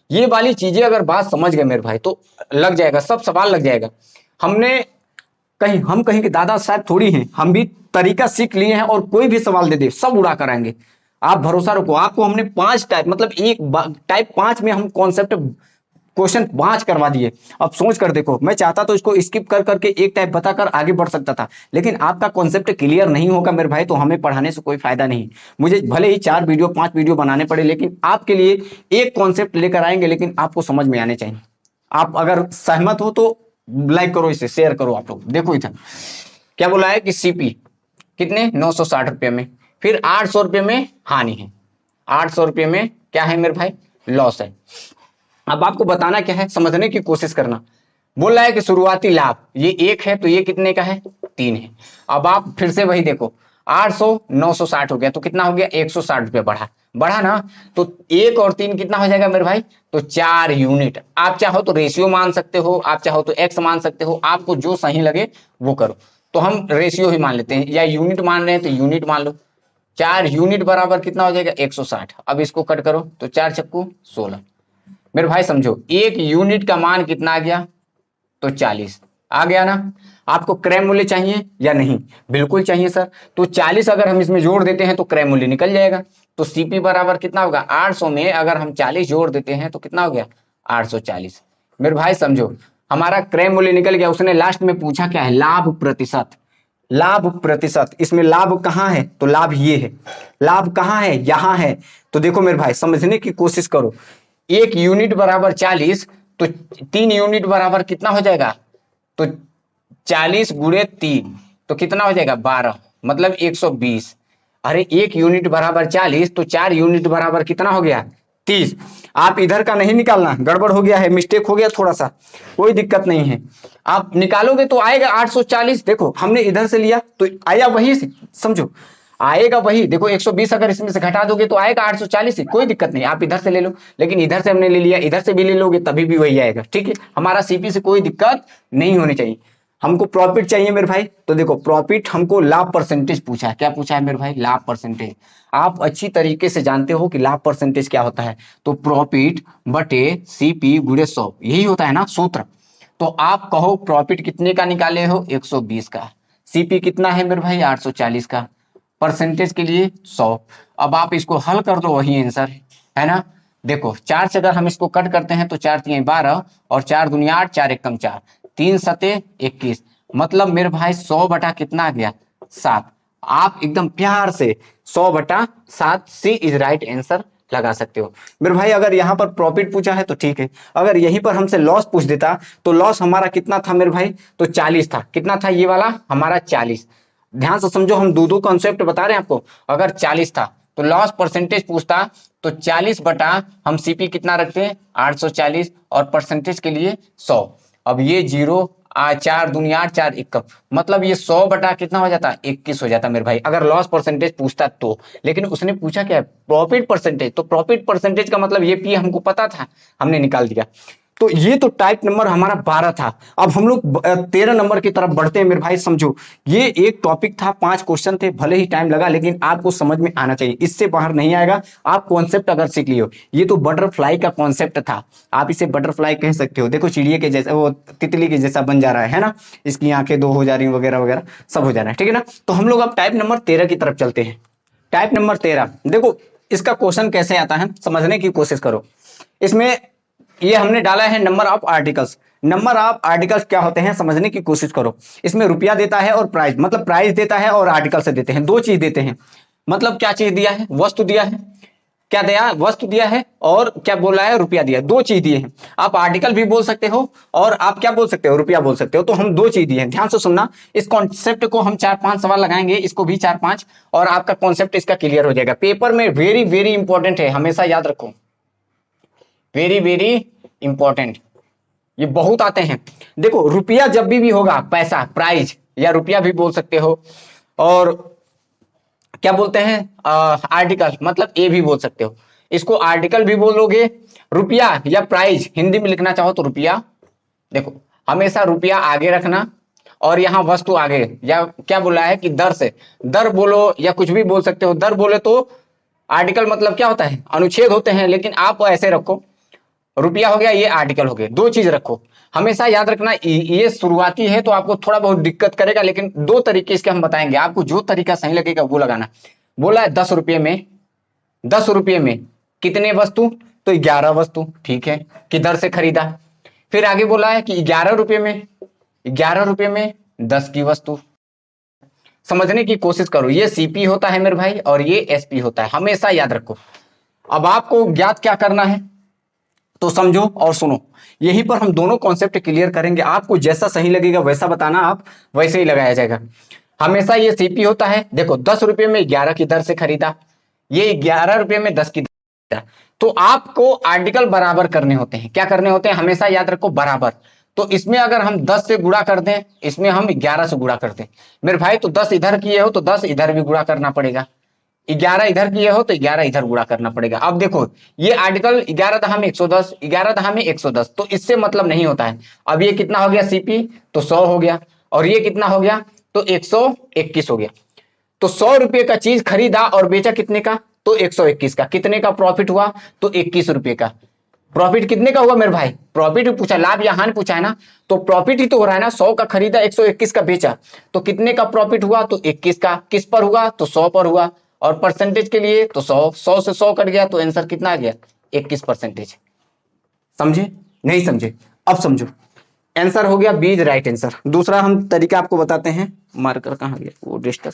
ये वाली चीजें अगर बात समझ गए मेरे भाई तो लग जाएगा, सब सवाल लग जाएगा। हम कहीं के दादा साहब थोड़ी हैं, हम भी तरीका सीख लिए हैं और कोई भी सवाल दे दे सब उड़ा कर आएंगे, आप भरोसा रखो। आपको हमने 5 टाइप, मतलब एक टाइप 5 में हम कॉन्सेप्ट क्वेश्चन 5 करवा दिए। अब सोच कर देखो, मैं चाहता तो इसको स्किप कर करके एक टाइप बताकर आगे बढ़ सकता था, लेकिन आपका कॉन्सेप्ट क्लियर नहीं होगा मेरे भाई तो हमें पढ़ाने से कोई फायदा नहीं। मुझे भले ही 4 वीडियो 5 वीडियो बनाने पड़े, लेकिन आपके लिए एक कॉन्सेप्ट लेकर आएंगे, लेकिन आपको समझ में आने चाहिए। आप अगर सहमत हो तो लाइक करो, इसे शेयर करो आप लोग। देखो इधर क्या बोला है कि सीपी कितने 960 रुपये में, फिर 800 रुपये में हानि है, 800 रुपये में क्या है मेरे भाई लॉस है। अब आपको बताना क्या है, समझने की कोशिश करना। बोल रहा है कि शुरुआती लाभ ये 1 है तो ये कितने का है 3 है। अब आप फिर से वही देखो, 800 960 हो गया तो कितना हो गया 160 रुपये बढ़ा ना, तो 1 और 3 कितना हो जाएगा मेरे भाई, तो 4 यूनिट। आप चाहो तो रेशियो मान सकते हो, आप चाहो तो एक्स मान सकते हो, आपको जो सही लगे वो करो। तो हम रेशियो ही मान लेते हैं, या यूनिट मान रहे हैं तो यूनिट मान लो। 4 यूनिट बराबर कितना हो जाएगा 160। अब इसको कट करो तो 4 चक्कू 16। मेरे भाई समझो 1 यूनिट का मान कितना आ गया, तो 40 आ गया ना। आपको क्रय मूल्य चाहिए या नहीं, बिल्कुल चाहिए सर, तो 40 अगर हम इसमें जोड़ देते हैं तो क्रय मूल्य निकल जाएगा। तो सीपी बराबर कितना होगा 800 में अगर हम 40 जोड़ देते हैं तो कितना हो गया 840। मेरे भाई समझो हमारा क्रय मूल्य निकल गया। उसने लास्ट में पूछा क्या है, लाभ प्रतिशत। लाभ प्रतिशत, इसमें लाभ कहाँ है, तो लाभ ये है। लाभ कहाँ है, यहां है। तो देखो मेरे भाई समझने की कोशिश करो, 1 यूनिट बराबर 40, तो 3 यूनिट बराबर कितना हो जाएगा, तो 40 गुणे 3 तो कितना हो जाएगा 12, मतलब 120। अरे 1 यूनिट बराबर 40 तो 4 यूनिट बराबर कितना हो गया 30। आप इधर का नहीं निकालना, गड़बड़ हो गया है, मिस्टेक हो गया थोड़ा सा, कोई दिक्कत नहीं है। आप निकालोगे तो आएगा 840। देखो हमने इधर से लिया तो आया वही, समझो आएगा वही। देखो 120 अगर इसमें से घटा दोगे तो आएगा 840 ही, कोई दिक्कत नहीं, आप इधर से ले लो। लेकिन इधर से हमने ले लिया, इधर से भी ले लोगे तभी भी वही आएगा, ठीक है। हमारा सीपी से कोई दिक्कत नहीं होनी चाहिए। हमको प्रॉफिट चाहिए मेरे भाई, तो देखो प्रॉफिट हमको लाभ परसेंटेज पूछा है। क्या पूछा है मेरे भाई, लाभ परसेंटेज। आप अच्छी तरीके से जानते हो कि लाभ परसेंटेज क्या होता है, तो प्रॉफिट बटे सीपी गुणे 100, यही होता है ना सूत्र। तो आप कहो प्रॉफिट कितने का निकाले हो, 120 का। सीपी कितना है मेरे भाई, 840 का। परसेंटेज के लिए 100। अब आप इसको हल कर दो, वही आंसर है ना। देखो 4 से अगर हम इसको कट करते हैं तो 4 तिया 12 और 4 दूनी 8, 4 एकम 4, 3 सते 21, मतलब मेरे भाई 100 बटा कितना आ गया, 7। आप एकदम प्यार से 100 बटा 7 सी इज राइट आंसर लगा सकते हो। मेरे भाई अगर यहाँ पर प्रॉफिट पूछा है तो ठीक है, अगर यहीं पर हमसे लॉस पूछ देता तो लॉस हमारा कितना था मेरे भाई, तो 40 था। कितना था ये वाला हमारा, 40। ध्यान से समझो, हम दो दो कॉन्सेप्ट बता रहे हैं आपको। अगर 40 था तो लॉस परसेंटेज पूछता तो 40 बटा हम सीपी कितना रखते हैं, 840, और परसेंटेज के लिए 100। अब ये 0 4 दूनी 8, 4 एकम, मतलब ये 100 बटा कितना हो जाता, 21 हो जाता मेरे भाई, अगर लॉस परसेंटेज पूछता तो। लेकिन उसने पूछा क्या, प्रॉफिट परसेंटेज, तो प्रॉफिट परसेंटेज का मतलब ये पी हमको पता था, हमने निकाल दिया। तो ये तो टाइप नंबर हमारा 12 था। अब हम लोग 13 नंबर की तरफ बढ़ते हैं मेरे भाई। समझो, ये एक टॉपिक था, 5 क्वेश्चन थे, भले ही टाइम लगा लेकिन आपको समझ में आना चाहिए, इससे बाहर नहीं आएगा। आप कॉन्सेप्ट अगर सीख लियो, ये तो बटरफ्लाई का कॉन्सेप्ट था, आप इसे बटरफ्लाई कह सकते हो। देखो चिड़िया के जैसा, वो तितली के जैसा बन जा रहा है ना, इसकी आंखें 2 हो जा रही वगैरह वगैरह सब हो जा रहा है, ठीक है ना। तो हम लोग अब टाइप नंबर 13 की तरफ चलते हैं। टाइप नंबर 13, देखो इसका क्वेश्चन कैसे आता है समझने की कोशिश करो। इसमें ये हमने डाला है number of articles. Number of articles क्या होते हैं समझने की कोशिश करो। इसमें रुपया देता है और प्राइस, मतलब प्राइस देता है और आर्टिकल से देते हैं, दो चीज देते हैं। मतलब क्या चीज दिया है, वस्तु दिया है, क्या दिया, वस्तु दिया है, और क्या बोला है, रुपया दिया है, दो चीज दिए हैं। आप आर्टिकल भी बोल सकते हो और आप क्या बोल सकते हो, रुपया बोल सकते हो। तो हम दो चीज दिए हैं, ध्यान से सुनना। इस कॉन्सेप्ट को हम 4-5 सवाल लगाएंगे, इसको भी 4-5, और आपका कॉन्सेप्ट इसका क्लियर हो जाएगा। पेपर में वेरी वेरी इंपॉर्टेंट है, हमेशा याद रखो, वेरी वेरी इंपॉर्टेंट, ये बहुत आते हैं। देखो रुपया जब भी होगा, पैसा, प्राइज या रुपया भी बोल सकते हो, और क्या बोलते हैं आर्टिकल, मतलब ए भी बोल सकते हो। इसको आर्टिकल भी बोलोगे, रुपया या प्राइज हिंदी में लिखना चाहो तो रुपया। देखो हमेशा रुपया आगे रखना और यहाँ वस्तु आगे, या क्या बोला है कि दर से, दर बोलो या कुछ भी बोल सकते हो। दर बोले तो आर्टिकल मतलब क्या होता है, अनुच्छेद होते हैं, लेकिन आप ऐसे रखो, रुपया हो गया, ये आर्टिकल हो गए, दो चीज रखो। हमेशा याद रखना, ये शुरुआती है तो आपको थोड़ा बहुत दिक्कत करेगा, लेकिन दो तरीके इसके हम बताएंगे, आपको जो तरीका सही लगेगा वो लगाना। बोला है 10 रुपये में, 10 रुपये में कितने वस्तु, तो 11 वस्तु, ठीक है, कि दर से खरीदा। फिर आगे बोला है कि 11 रुपये में, 11 रुपये में 10 की वस्तु। समझने की कोशिश करो, ये सीपी होता है मेरे भाई और ये एसपी होता है, हमेशा याद रखो। अब आपको ज्ञात क्या करना है तो समझो और सुनो, यहीं पर हम दोनों कॉन्सेप्ट क्लियर करेंगे। आपको जैसा सही लगेगा वैसा बताना, आप वैसे ही लगाया जाएगा। हमेशा ये सीपी होता है। देखो 10 रुपये में 11 की दर से खरीदा, ये 11 रुपये में 10 की दर, तो आपको आर्टिकल बराबर करने होते हैं। क्या करने होते हैं, हमेशा याद रखो, बराबर। तो इसमें अगर हम 10 से गुणा कर दें, इसमें हम 11 से गुणा कर दें मेरे भाई, तो 10 इधर किए हो तो 10 इधर भी गुणा करना पड़ेगा, 11 इधर किए हो तो 11 इधर गुणा करना पड़ेगा। अब देखो ये आर्टिकल 11 दहा में 110, 11 दहा में 110, तो इससे मतलब नहीं होता है। अब ये कितना हो गया सीपी, तो 100 हो गया, और ये कितना हो गया, तो 121 हो गया। तो 100 रुपये का चीज खरीदा और बेचा कितने का, तो 121 का। कितने का प्रॉफिट हुआ, तो 21 रुपये का। प्रॉफिट कितने का हुआ मेरे भाई, प्रॉफिट पूछा, लाभ या हानि पूछा है ना, तो प्रॉफिट ही तो हो रहा है ना। 100 का खरीदा, 121 का बेचा, तो कितने का प्रॉफिट हुआ, तो 21 का। किस पर हुआ, तो 100 पर हुआ, और परसेंटेज के लिए तो 100, 100 से 100 कट गया, तो आंसर कितना आ गया, 21%। समझे, नहीं समझे, अब समझो, आंसर हो गया बीज राइट आंसर। दूसरा हम तरीका आपको बताते हैं, मार्कर कहाँ गया, वो डिस्टर।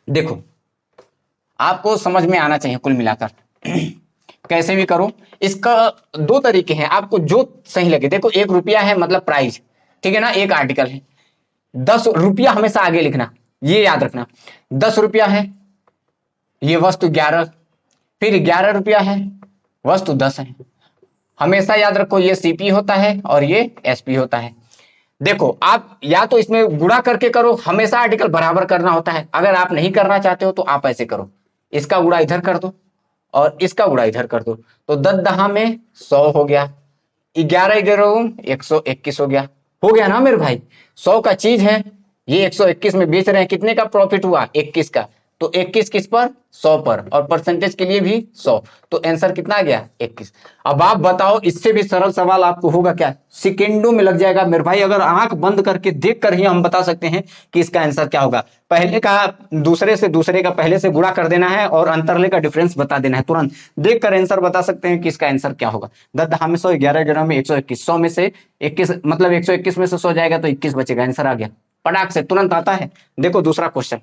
देखो आपको समझ में आना चाहिए कुल मिलाकर, कैसे भी करो। इसका दो तरीके हैं, आपको जो सही लगे। देखो 1 रुपया है मतलब प्राइस, ठीक है ना, एक आर्टिकल है। 10 रुपया हमेशा आगे लिखना, ये याद रखना। 10 रुपया है, ये वस्तु 11, फिर 11 रुपया है, वस्तु 10 है। हमेशा याद रखो, ये सीपी होता है और ये एसपी होता है। देखो आप या तो इसमें गुणा करके करो, हमेशा आर्टिकल बराबर करना होता है। अगर आप नहीं करना चाहते हो तो आप ऐसे करो, इसका गुणा इधर कर दो और इसका गुणा इधर कर दो, तो 10 दहा में 100 हो गया, 11 11 121 हो गया ना मेरे भाई। 100 का चीज है, ये 121 में बेच रहे हैं, कितने का प्रॉफिट हुआ, 21 का। तो 21 किस पर 100 पर, और परसेंटेज के लिए भी 100, तो आंसर कितना आ गया 21। अब आप बताओ, इससे भी सरल सवाल आपको होगा क्या, सेकेंडों में लग जाएगा मेरे भाई, अगर आंख बंद करके देख कर ही हम बता सकते हैं कि इसका आंसर क्या होगा। पहले का दूसरे से, दूसरे का पहले से गुणा कर देना है और अंतरले का डिफरेंस बता देना है, तुरंत देख कर आंसर बता सकते हैं कि इसका आंसर क्या होगा। 10 में 100, 11 में 121, 100 में से 21, मतलब 121 में से 100 जाएगा तो 21 बचेगा, आंसर आ गया, पटाख से तुरंत आता है। देखो दूसरा क्वेश्चन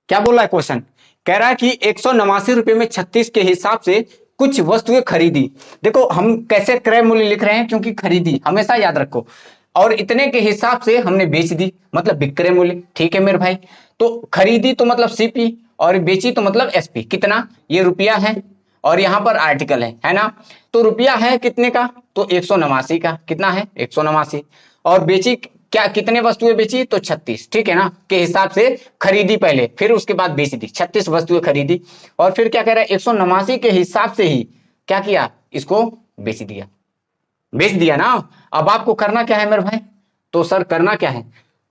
क्या बोल रहा है, क्वेश्चन कह रहा है कि 189 रुपए में 36 के हिसाब से कुछ वस्तुएं खरीदी। देखो हम कैसे क्रय मूल्य लिख रहे हैं, क्योंकि खरीदी हमेशा याद रखो, और इतने के हिसाब से हमने बेच दी, मतलब विक्रय मूल्य। ठीक है मेरे भाई, तो खरीदी तो मतलब सीपी, और बेची तो मतलब एसपी। कितना, ये रुपया है और यहां पर आर्टिकल है ना। तो रुपया है कितने का, तो 189 का, कितना है 189, और बेची क्या, कितने वस्तुएं बेची, तो 36, ठीक है ना, के हिसाब से खरीदी पहले, फिर उसके बाद बेच दी, 36 वस्तुएं खरीदी, और फिर क्या कह रहा है 189 के हिसाब से ही क्या किया, इसको बेच दिया, बेच दिया ना। अब आपको करना क्या है मेरे भाई, तो सर करना क्या है,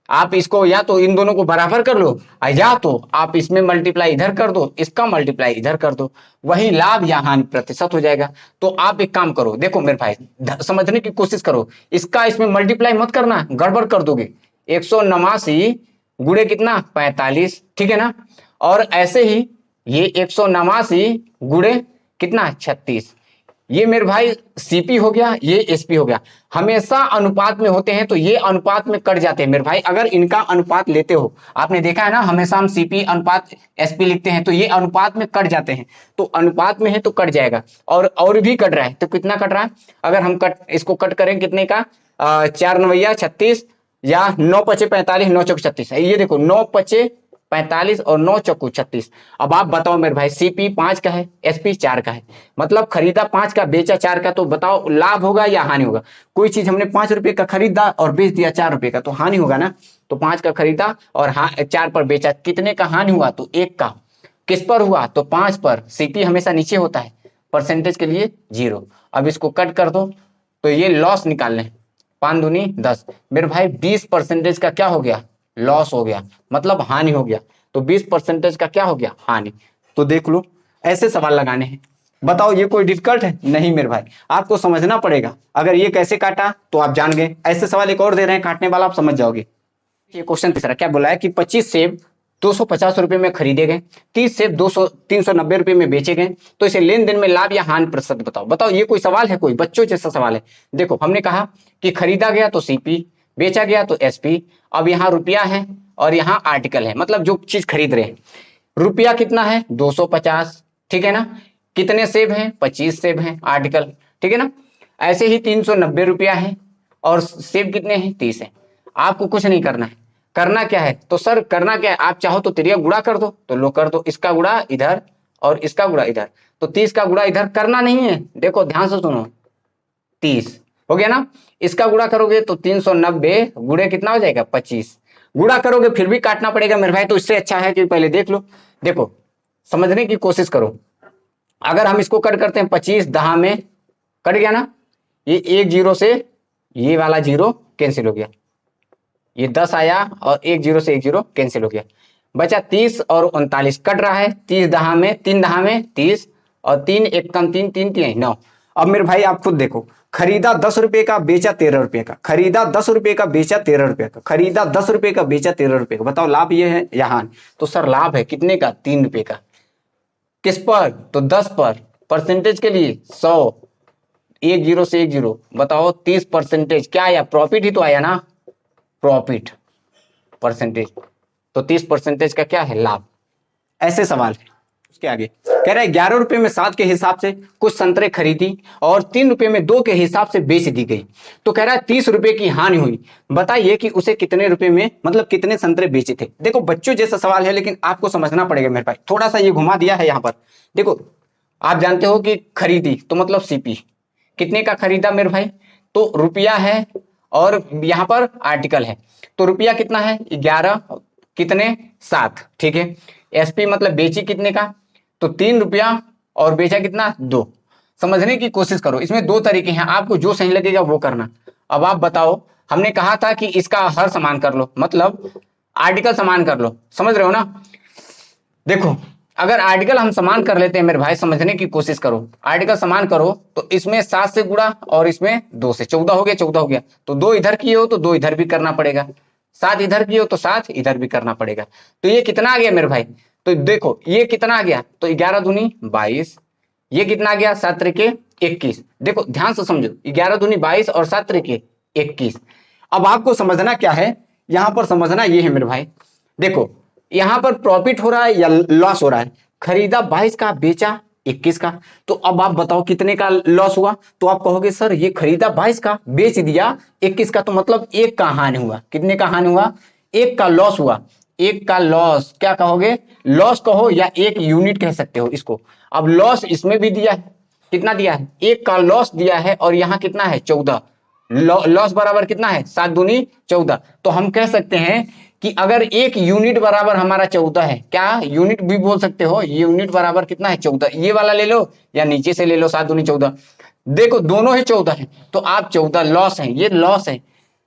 आप इसको या तो इन दोनों को बराबर कर लो, या तो आप इसमें मल्टीप्लाई इधर कर दो, इसका मल्टीप्लाई इधर कर दो, वही लाभ या हानि प्रतिशत हो जाएगा। तो आप एक काम करो, देखो मेरे भाई समझने की कोशिश करो, इसका इसमें मल्टीप्लाई मत करना, गड़बड़ कर दोगे। 189 गुणे कितना 45, ठीक है ना, और ऐसे ही ये 189 गुणे कितना 36, ये मेरे भाई सीपी हो गया, ये एसपी हो गया। हमेशा अनुपात में होते हैं तो ये अनुपात में कट जाते हैं मेरे भाई, अगर इनका अनुपात लेते हो, आपने देखा है ना, हमेशा हम सीपी अनुपात एसपी लिखते हैं तो ये अनुपात में कट जाते हैं, तो अनुपात में है तो कट जाएगा, और भी कट रहा है, तो कितना कट रहा है, अगर हम इसको कट करें कितने का, 4 9 36, या 9 5 45, 9 चौक 36, ये देखो 9 5 45 और 9 चौकू 36। अब आप बताओ मेरे भाई, सीपी 5 का है, एसपी 4 का है, मतलब खरीदा 5 का बेचा 4 का, तो बताओ लाभ होगा या हानि होगा। कोई चीज हमने 5 रुपए का खरीदा और बेच दिया 4 रुपए का, तो हानि होगा ना। तो 5 का खरीदा और 4 पर बेचा, कितने का हानि हुआ, तो 1 का। किस पर हुआ, तो 5 पर। सीपी हमेशा नीचे होता है, परसेंटेज के लिए 0। अब इसको कट कर दो, तो ये लॉस निकाल लें, 5 दूनी 10, मेरे भाई 20% का क्या हो गया, लॉस हो गया, मतलब हानि हो गया। तो 20% का क्या हो गया, हानि। तो देख लो, ऐसे सवाल लगाने हैं। बताओ ये कोई डिफिकल्ट है, नहीं मेरे भाई, आपको समझना पड़ेगा। अगर ये कैसे काटा तो आप जान गए, ऐसे सवाल एक और दे रहे हैं काटने वाला, आप समझ जाओगे। ये क्वेश्चन तीसरा क्या बोला है कि 25 सेब 250 रुपए में खरीदे गए, 30 सेब 390 रुपए में बेचे गए, तो इसे लेन देन में लाभ या हानि प्रतिशत बताओ। बताओ ये कोई सवाल है, कोई बच्चों जैसा सवाल है। देखो हमने कहा कि खरीदा गया तो सीपी, बेचा गया तो एसपी। अब यहाँ रुपया है और यहाँ आर्टिकल है, मतलब जो चीज खरीद रहे हैं। रुपया कितना है 250, ठीक है ना, कितने सेब हैं 25 सेब हैं, आर्टिकल, ठीक है ना। ऐसे ही 390 रुपया है और सेब कितने हैं 30 है। आपको कुछ नहीं करना है, करना क्या है, तो सर करना क्या है, आप चाहो तो तिरिया गुणा कर दो, तो लो कर दो, इसका गुणा इधर और इसका गुणा इधर, तो 30 का गुणा इधर करना नहीं है। देखो ध्यान से सुनो, 30 हो गया ना, इसका गुणा करोगे तो 390 गुणे कितना हो जाएगा 25, गुणा करोगे फिर भी काटना पड़ेगा मेरे भाई, तो इससे अच्छा है कि पहले देख लो। देखो समझने की कोशिश करो, अगर हम इसको कट करते हैं 25 10 में कट गया ना, ये 1 0 से ये वाला 0 कैंसिल हो गया, ये 10 आया और 1 0 से 1 0 कैंसिल हो गया, बचा 30 और 39 कट रहा है, 30 10 में 3 10 में 30 और 3 1 कम 3 3 3 9। अब मेरे भाई आप खुद देखो, खरीदा 10 रुपए का बेचा 13 रुपए का, खरीदा 10 रुपए का बेचा 13 रुपए का, खरीदा 10 रुपए का बेचा 13 रुपए का। बताओ लाभ ये है या हानि, तो सर लाभ है कितने का 3 रुपए का। किस पर, तो 10 पर, परसेंटेज के लिए 100, 1 0 से 1 0, बताओ 30% क्या आया, प्रॉफिट ही तो आया ना, प्रॉफिट परसेंटेज, तो 30% का क्या है लाभ। ऐसे सवाल है। उसके आगे कह रहा है 11 रुपए में 7 के हिसाब से कुछ संतरे खरीदी और 3 रुपए में 2 के हिसाब से बेच दी गई, तो कह रहा है 30 रुपए की हानि हुई, बताइए कि उसे कितने रुपए में, मतलब कितने संतरे बेचे थे। देखो बच्चों जैसा सवाल है, लेकिन आपको समझना पड़ेगा मेरे भाई, थोड़ा सा ये घुमा दिया है यहाँ पर। देखो आप जानते हो कि खरीदी तो मतलब सीपी, कितने का खरीदा मेरे भाई, तो रुपया है और यहाँ पर आर्टिकल है, तो रुपया कितना है 11, कितने 7, ठीक है। एसपी मतलब बेची कितने का, तो 3 रुपया और बेचा कितना 2। समझने की कोशिश करो, इसमें 2 तरीके हैं, आपको जो सही लगेगा वो करना। अब आप बताओ, हमने कहा था कि इसका हर समान कर लो, मतलब आर्टिकल समान कर लो, समझ रहे हो ना। देखो अगर आर्टिकल हम समान कर लेते हैं मेरे भाई, समझने की कोशिश करो, आर्टिकल समान करो तो इसमें 7 से गुणा और इसमें 2 से, 14 हो गया, 14 हो गया। तो 2 इधर किए हो तो 2 इधर भी करना पड़ेगा, 7 इधर किए हो तो 7 इधर भी करना पड़ेगा। तो ये कितना आ गया मेरे भाई, तो देखो ये कितना आ गया, तो 11 दूनी 22, ये कितना आ गया 7 त्रिके 21। देखो ध्यान से समझो, 11 दूनी 22 और 7 त्रिके 21। अब आपको समझना क्या है, यहां पर समझना ये है मेरे भाई, देखो यहां पर प्रॉफिट हो रहा है या लॉस हो रहा है, खरीदा 22 का बेचा 21 का। तो अब आप बताओ कितने का लॉस हुआ, तो आप कहोगे सर ये खरीदा 22 का बेच दिया 21 का, तो मतलब एक का हानि हुआ। कितने का हानि हुआ, एक का लॉस हुआ, एक का लॉस। क्या कहोगे, लॉस कहो या एक यूनिट कह सकते हो इसको। अब लॉस इसमें भी दिया है, कितना दिया है, एक का लॉस दिया है, और यहां कितना है 14, लॉस बराबर कितना है 7 दूनी 14। तो हम कह सकते हैं कि अगर एक यूनिट बराबर हमारा 14 है, क्या यूनिट भी बोल सकते हो, यूनिट बराबर कितना है 14, ये वाला ले लो या नीचे से ले लो 7 दूनी 14। देखो दोनों ही 14 है, तो आप 14 लॉस है, ये लॉस है।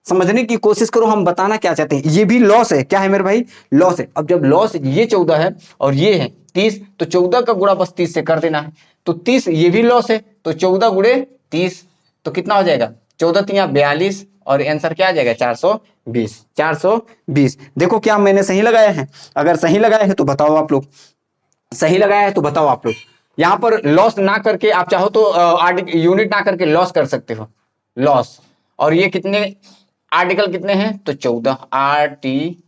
समझने की कोशिश करो हम बताना क्या चाहते हैं, ये भी लॉस है, क्या है मेरे भाई, लॉस है। अब जब लॉस ये 14 है और ये है 30, तो 14 का गुणा बस 30 से कर देना है। तो 30 ये भी लॉस है, तो 14 गुणे 30 तो कितना हो जाएगा, 14 तिया 42, और आंसर क्या आ जाएगा 420, 420। देखो क्या मैंने सही लगाया है, अगर सही लगाया है तो बताओ आप लोग, सही लगाया है तो बताओ आप लोग। यहां पर लॉस ना करके आप चाहो तो यूनिट ना करके लॉस कर सकते हो, लॉस। और ये कितने आर्टिकल कितने हैं, तो 14 आर्टिकल,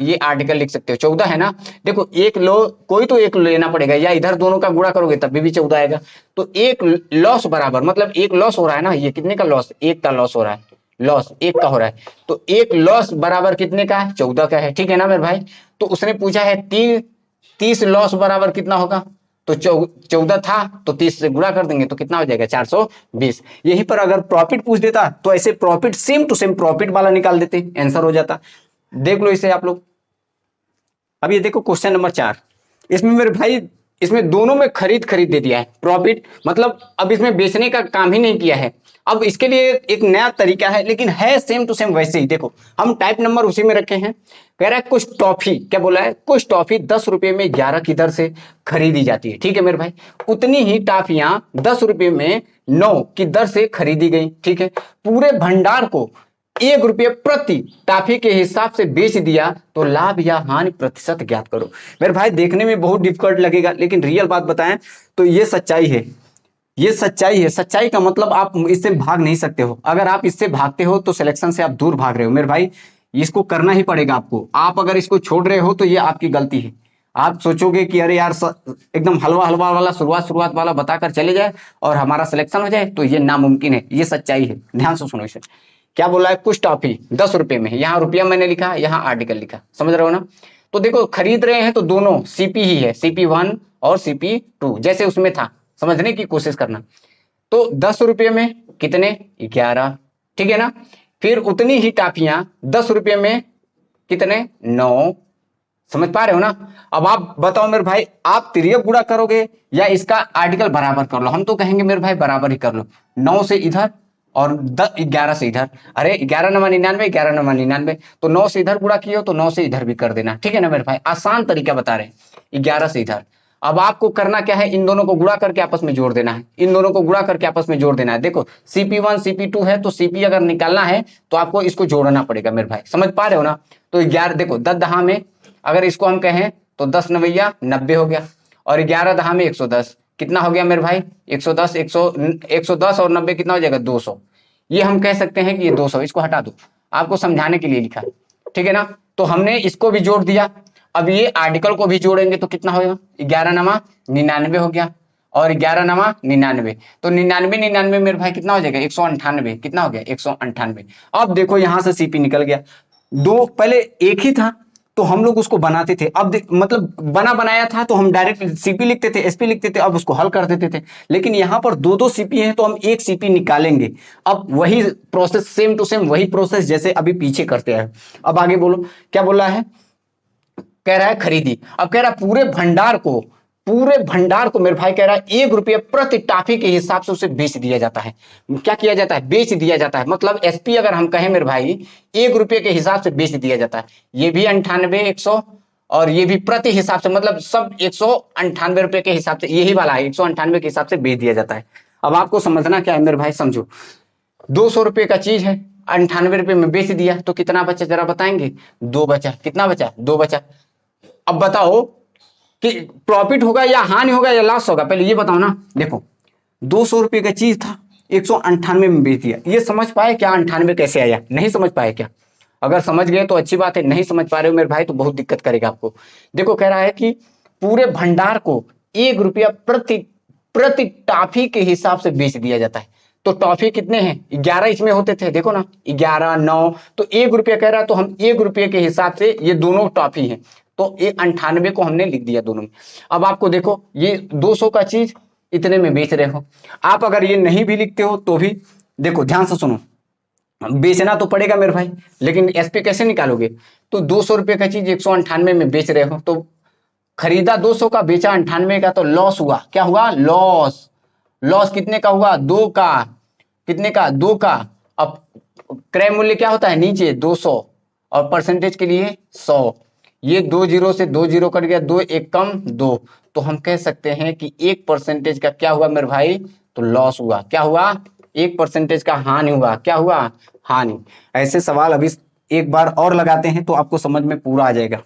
ये आर्टिकल लिख सकते हो 14 है ना। देखो एक लो, कोई तो एक लेना पड़ेगा, या इधर दोनों का गुणा करोगे तब भी 14 आएगा। तो एक लॉस बराबर, मतलब एक लॉस हो रहा है ना, ये कितने का लॉस, एक का लॉस हो रहा है, लॉस एक का हो रहा है। तो एक लॉस बराबर कितने का है, 14 का है, ठीक है ना मेरे भाई। तो उसने पूछा है 30 लॉस बराबर कितना होगा, तो 14 था तो 30 से गुणा कर देंगे तो कितना हो जाएगा 420। यहीं पर अगर प्रॉफिट पूछ देता तो ऐसे profit same to same profit वाला निकाल देते, आंसर हो जाता। देख लो इसे आप लोग। अब ये देखो क्वेश्चन नंबर 4, इसमें मेरे भाई इसमें दोनों में खरीद खरीद दे दिया है, प्रॉफिट मतलब अब इसमें बेचने का काम ही नहीं किया है। अब इसके लिए एक नया तरीका है, लेकिन है सेम टू सेम वैसे ही। देखो हम टाइप नंबर उसी में रखे हैं, कह रहा है कुछ टॉफी, क्या बोला है, कुछ टॉफी 10 रुपए में 11 की दर से खरीदी जाती है, ठीक है मेरे भाई। उतनी ही टॉफियां 10 रुपए में 9 की दर से खरीदी गई, ठीक है। पूरे भंडार को 1 रुपये प्रति टॉफी के हिसाब से बेच दिया तो लाभ या हानि प्रतिशत ज्ञात करो। मेरे भाई देखने में बहुत डिफिकल्ट लगेगा, लेकिन रियल बात बताएं तो ये सच्चाई है, ये सच्चाई है। सच्चाई का मतलब आप इससे भाग नहीं सकते हो, अगर आप इससे भागते हो तो सिलेक्शन से आप दूर भाग रहे हो मेरे भाई। इसको करना ही पड़ेगा आपको, आप अगर इसको छोड़ रहे हो तो ये आपकी गलती है। आप सोचोगे कि अरे यार एकदम हलवा हलवा वाला शुरुआत वाला बताकर चले जाए और हमारा सिलेक्शन हो जाए, तो ये नामुमकिन है, ये सच्चाई है। ध्यान से सुनो इसे, क्या बोला है, कुछ टॉफी 10 रुपए में, यहाँ रुपया मैंने लिखा, यहाँ आर्टिकल लिखा, समझ रहे हो ना। तो देखो खरीद रहे हैं तो दोनों सीपी ही है, CP1 और CP2 जैसे उसमें था, समझने की कोशिश करना। तो 10 रुपये में कितने 11, ठीक है ना। फिर उतनी ही टॉफियां 10 रुपये में कितने 9, समझ पा रहे हो ना। अब आप बताओ मेरे भाई, आप तिर्यक गुणा करोगे या इसका आर्टिकल बराबर कर लो, हम तो कहेंगे मेरे भाई बराबर ही कर लो। 9 से इधर और 11 से इधर, अरे 11 9 99, 11 9 99, तो 9 से इधर गुणा किए हो तो 9 से इधर भी कर देना, ठीक है ना मेरे भाई। आसान तरीका बता रहे हैं, 11 से इधर। अब आपको करना क्या है, इन दोनों को गुणा करके आपस में जोड़ देना है, इन दोनों को गुणा करके आपस में जोड़ देना है। देखो CP1 CP2 है, तो CP अगर निकालना है तो आपको इसको जोड़ना पड़ेगा मेरे भाई, समझ पा रहे हो ना। तो 11 देखो 10 दहा में अगर इसको हम कहें तो 10 नवैया 90 हो गया, और 11 दहा में 110, कितना हो गया मेरे भाई 110, 110 और 90 कितना हो जाएगा 200। ये हम कह सकते हैं कि ये 200, इसको हटा दो, आपको समझाने के लिए लिखा है, ठीक है ना। तो हमने इसको भी जोड़ दिया, अब ये आर्टिकल को भी जोड़ेंगे तो कितना होगा, 11 नमा 99 हो गया, और 11 नमा 99, तो 99 99 मेरे भाई कितना हो जाएगा 198, कितना हो गया 198। अब देखो यहां से CP निकल गया, दो पहले एक ही था तो हम लोग उसको बनाते थे, अब मतलब बनाया था तो हम डायरेक्ट CP लिखते थे, SP लिखते थे, अब उसको हल कर देते थे। लेकिन यहाँ पर दो दो CP हैं तो हम एक CP निकालेंगे। अब वही प्रोसेस सेम टू सेम वही प्रोसेस जैसे अभी पीछे करते हैं। अब आगे बोलो क्या बोला है, कह रहा है खरीदी। अब कह रहा है पूरे भंडार को मेरे भाई कह रहा है 1 रुपये प्रति टॉफी के हिसाब से उसे बेच दिया जाता है। क्या किया जाता है, बेच दिया जाता है, मतलब SP अगर हम कहें मेरे भाई 1 रुपये के हिसाब से बेच दिया जाता है। ये भी 98 100 और ये भी प्रति हिसाब से, मतलब सब 198 रुपए के हिसाब से, यही वाला है 198 के हिसाब से बेच दिया जाता है। अब आपको समझना क्या है मेरे भाई, समझो 200 रुपए का चीज है, 98 रुपए में बेच दिया तो कितना बचा जरा बताएंगे? 2 बचा। कितना बचा? 2 बचा। अब बताओ कि प्रॉफिट होगा या हानि होगा या लॉस होगा, पहले ये बताओ ना। देखो 200 रुपए का चीज था, 198 में बेच दिया। ये समझ पाए क्या 98 कैसे आया? नहीं समझ पाए क्या? अगर समझ गए तो अच्छी बात है, नहीं समझ पा रहे हो मेरे भाई तो बहुत दिक्कत करेगा आपको। देखो कह रहा है कि पूरे भंडार को 1 रुपया प्रति प्रति टॉफी के हिसाब से बेच दिया जाता है। तो टॉफी कितने हैं? 11 इसमें होते थे, देखो ना 11 9, तो 1 रुपया कह रहा है तो हम 1 रुपये के हिसाब से ये दोनों टॉफी हैं, तो ये 98 को हमने लिख दिया दोनों में। अब आपको देखो ये 200 का चीज इतने में बेच रहे हो, आप अगर ये नहीं भी लिखते हो तो भी देखो ध्यान से सुनो, बेचना तो पड़ेगा मेरे भाई, लेकिन एसपी कैसे निकालोगे? तो 200 रुपए का चीज 198 में बेच रहे हो, तो खरीदा 200 का, बेचा 98 का, तो लॉस हुआ। क्या हुआ? लॉस। लॉस कितने का हुआ? 2 का। कितने का? 2 का। अब क्रय मूल्य क्या होता है? नीचे 200, और परसेंटेज के लिए 100। ये 2 जीरो से 2 जीरो कट गया, 2 एक कम 2, तो हम कह सकते हैं कि 1% का क्या हुआ मेरे भाई? तो लॉस हुआ। क्या हुआ? 1% का हानि हुआ। क्या हुआ? हानि। ऐसे सवाल अभी एक बार और लगाते हैं तो आपको समझ में पूरा आ जाएगा।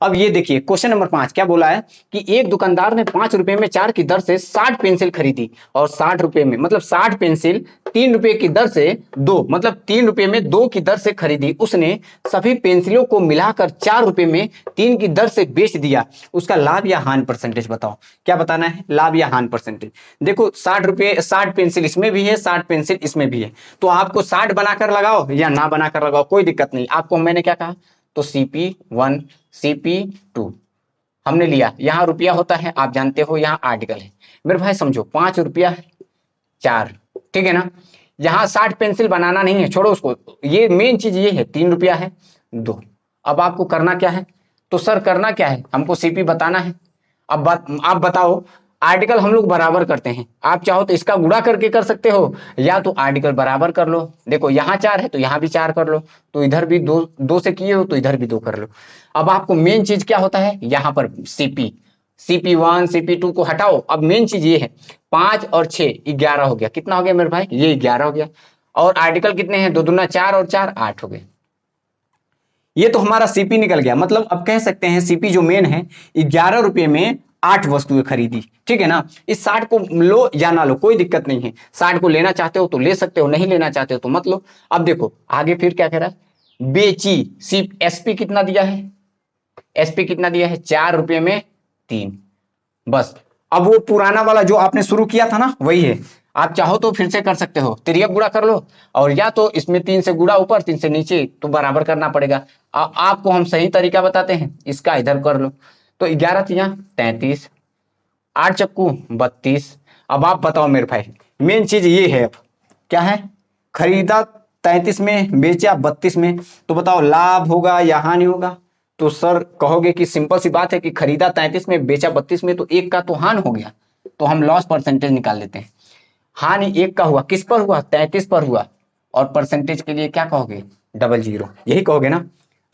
अब ये देखिए क्वेश्चन नंबर 5 क्या बोला है कि एक दुकानदार ने 5 रुपए में 4 की दर से 60 पेंसिल खरीदी, और 60 रुपए में मतलब 60 पेंसिल 3 रुपए की दर से 2, मतलब 3 रुपए में 2 की दर से खरीदी। उसने सभी पेंसिलों को मिलाकर 4 रुपए में 3 की दर से बेच दिया। उसका लाभ या हानि परसेंटेज बताओ। क्या बताना है? लाभ या हानि परसेंटेज। देखो 60 रुपए, 60 पेंसिल इसमें भी है, 60 पेंसिल इसमें भी है, तो आपको 60 बनाकर लगाओ या ना बनाकर लगाओ, कोई दिक्कत नहीं। आपको मैंने क्या कहा? तो CP1 CP2 हमने लिया। यहां रुपया होता है, आप जानते हो, यहां आर्टिकल है मेरे भाई। समझो 5 रुपया है 4, ठीक है ना। यहां 60 पेंसिल बनाना नहीं है, छोड़ो उसको। ये मेन चीज ये है, 3 रुपया है 2। अब आपको करना क्या है? तो सर करना क्या है? हमको CP बताना है। अब आप बताओ, आर्टिकल हम लोग बराबर करते हैं, आप चाहो तो इसका गुणा करके कर सकते हो, या तो आर्टिकल बराबर कर लो। देखो यहाँ 4 है तो यहाँ भी 4 कर लो, तो इधर भी 2 2 से किए हो तो इधर भी 2 कर लो। अब आपको मेन चीज क्या होता है? यहाँ पर CP1 CP2 को हटाओ। अब मेन चीज ये है, 5 और 6 11 हो गया। कितना हो गया मेरे भाई? ये 11 हो गया। और आर्टिकल कितने हैं? 2 दूना 4 और 4 8 हो गए। ये तो हमारा CP निकल गया। मतलब अब कह सकते हैं CP जो मेन है 11 रुपए में 8 वस्तुएं खरीदी, ठीक है ना। इस 60 को लो या ना लो कोई दिक्कत नहीं है, 60 को लेना चाहते हो तो ले सकते हो, नहीं लेना चाहते हो तो मत लो। अब देखो आगे फिर क्या कह रहा है? बेची। SP कितना दिया है? SP कितना दिया है? 4 रुपए में 3। बस अब वो पुराना वाला जो आपने शुरू किया था ना वही है। आप चाहो तो फिर से कर सकते हो, तिर्यक गुणा कर लो, और या तो इसमें 3 से गुणा ऊपर 3 से नीचे, तो बराबर करना पड़ेगा। आपको हम सही तरीका बताते हैं, इसका इधर कर लो। तो 11 तिया 33, 8 चक्कू 32। अब आप बताओ मेरे भाई, मेन चीज ये है। अब क्या है? खरीदा 33 में, बेचा 32 में, तो बताओ लाभ होगा या हानि होगा? तो सर कहोगे कि सिंपल सी बात है कि खरीदा 33 में, बेचा 32 में, तो 1 का तो हानि हो गया, तो हम लॉस परसेंटेज निकाल लेते हैं। हानि 1 का हुआ, किस पर हुआ? 33 पर हुआ। और परसेंटेज के लिए क्या कहोगे? 00, यही कहोगे ना।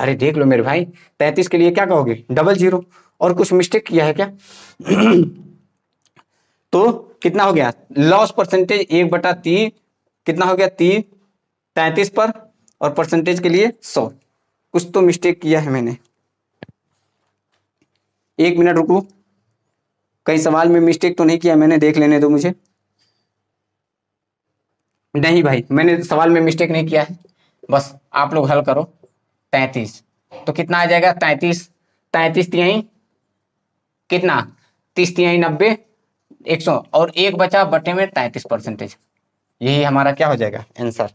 अरे देख लो मेरे भाई, 33 के लिए क्या कहोगे? 00। और कुछ मिस्टेक किया है क्या? तो कितना हो गया? लॉस परसेंटेज 1/3 कितना हो गया? 3 33 पर, और परसेंटेज के लिए 100। कुछ तो मिस्टेक किया है मैंने, 1 मिनट रुको, कहीं सवाल में मिस्टेक तो नहीं किया मैंने, देख लेने दो मुझे। नहीं भाई मैंने सवाल में मिस्टेक नहीं किया है, बस आप लोग हल करो। 33 तो कितना आ जाएगा? 33 33 तिहाई कितना? 30 तिहाई 90, 100, और 1 बचा बटे में 33 परसेंटेज। यही हमारा क्या हो जाएगा? आंसर।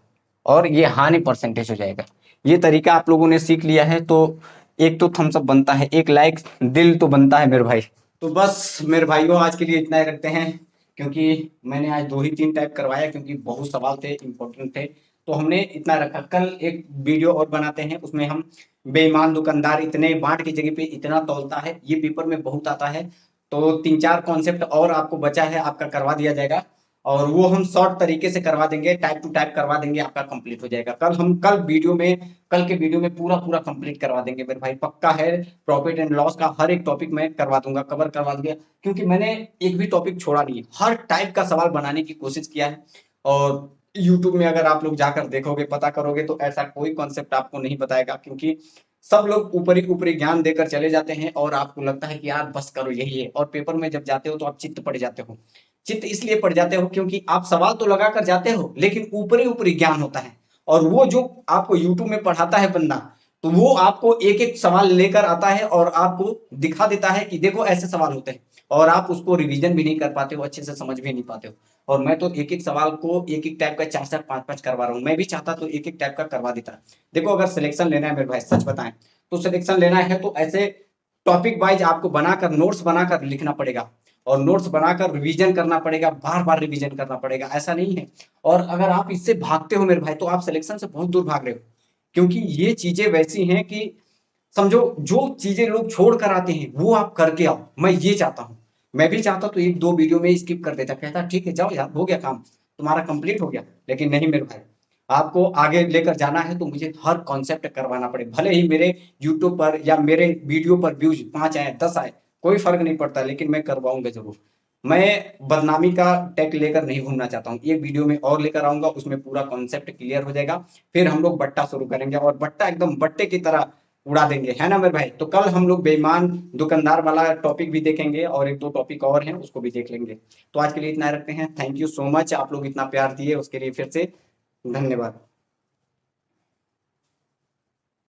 और ये हानि परसेंटेज हो जाएगा। ये तरीका आप लोगों ने सीख लिया है तो एक तो थम्स अप बनता है, एक लाइक दिल तो बनता है मेरे भाई। तो बस मेरे भाइयों आज के लिए इतना ही रखते हैं, क्योंकि मैंने आज 2 ही 3 टाइप करवाया, क्योंकि बहुत सवाल थे, इंपॉर्टेंट थे, तो हमने इतना रखा। कल एक वीडियो और बनाते हैं, उसमें हम बेईमान दुकानदार इतने बांट की जगह पे इतना तौलता है, ये पेपर में बहुत आता है। तो 3-4 कॉन्सेप्ट और आपको बचा है, आपका करवा दिया जाएगा। और वो हम शॉर्ट तरीके से करवा देंगे, टाइप टू टाइप करवा देंगे, आपका कंप्लीट हो जाएगा। कल के वीडियो में पूरा पूरा कंप्लीट करवा देंगे मेरे भाई, पक्का है। प्रॉफिट एंड लॉस का हर एक टॉपिक मैं करवा दूंगा, कवर करवा दूंगा, क्योंकि मैंने एक भी टॉपिक छोड़ा नहीं है, हर टाइप का सवाल बनाने की कोशिश किया है। और यूट्यूब में अगर आप लोग जाकर देखोगे, पता करोगे, तो ऐसा कोई कॉन्सेप्ट आपको नहीं बताएगा, क्योंकि सब लोग ऊपरी ऊपरी ज्ञान देकर चले जाते हैं और आपको लगता है कि यार बस करो यही है, और पेपर में जब जाते हो तो आप चित्त पड़ जाते हो। चित्त इसलिए पड़ जाते हो क्योंकि आप सवाल तो लगा कर जाते हो, लेकिन ऊपरी ऊपरी ज्ञान होता है, और वो जो आपको यूट्यूब में पढ़ाता है बंदा, तो वो आपको एक एक सवाल लेकर आता है और आपको दिखा देता है कि देखो ऐसे सवाल होते हैं, और आप उसको रिवीजन भी नहीं कर पाते हो, अच्छे से समझ भी नहीं पाते हो। और मैं तो एक एक सवाल को एक एक टाइप का 4-4 5-5 करवा रहा हूँ। मैं भी चाहता तो एक एक टाइप का करवा देता। देखो अगर सिलेक्शन लेना है मेरे भाई, सच बताएं तो सिलेक्शन लेना है तो ऐसे टॉपिक वाइज आपको बनाकर नोट्स बनाकर लिखना पड़ेगा, और नोट्स बनाकर रिवीजन करना पड़ेगा, बार बार रिवीजन करना पड़ेगा, ऐसा नहीं है। और अगर आप इससे भागते हो मेरे भाई, तो आप सिलेक्शन से बहुत दूर भाग रहे हो, क्योंकि ये चीजें वैसी हैं कि समझो, जो चीजें लोग छोड़ कर आते हैं वो आप करके आओ, मैं ये चाहता हूँ। मैं भी चाहता तो एक दो वीडियो में स्किप कर देता, कहता ठीक है जाओ यार, हो गया काम, तुम्हारा कंप्लीट हो गया। लेकिन नहीं मेरे भाई, आपको आगे लेकर जाना है तो मुझे हर कॉन्सेप्ट करवाना पड़े, भले ही मेरे यूट्यूब पर या मेरे वीडियो पर व्यूज 5 आए 10 आए, कोई फर्क नहीं पड़ता, लेकिन मैं करवाऊंगा जरूर। मैं बदनामी का टैग लेकर नहीं घूमना चाहता हूँ। एक वीडियो में और लेकर आऊंगा, उसमें पूरा कॉन्सेप्ट क्लियर हो जाएगा, फिर हम लोग बट्टा शुरू करेंगे, और बट्टा एकदम बट्टे की तरह उड़ा देंगे, है ना मेरे भाई। तो कल हम लोग बेईमान दुकानदार वाला टॉपिक भी देखेंगे, और एक दो टॉपिक और हैं उसको भी देख लेंगे। तो आज के लिए इतना रखते हैं। थैंक यू सो मच, आप लोग इतना प्यार दिए उसके लिए फिर से धन्यवाद।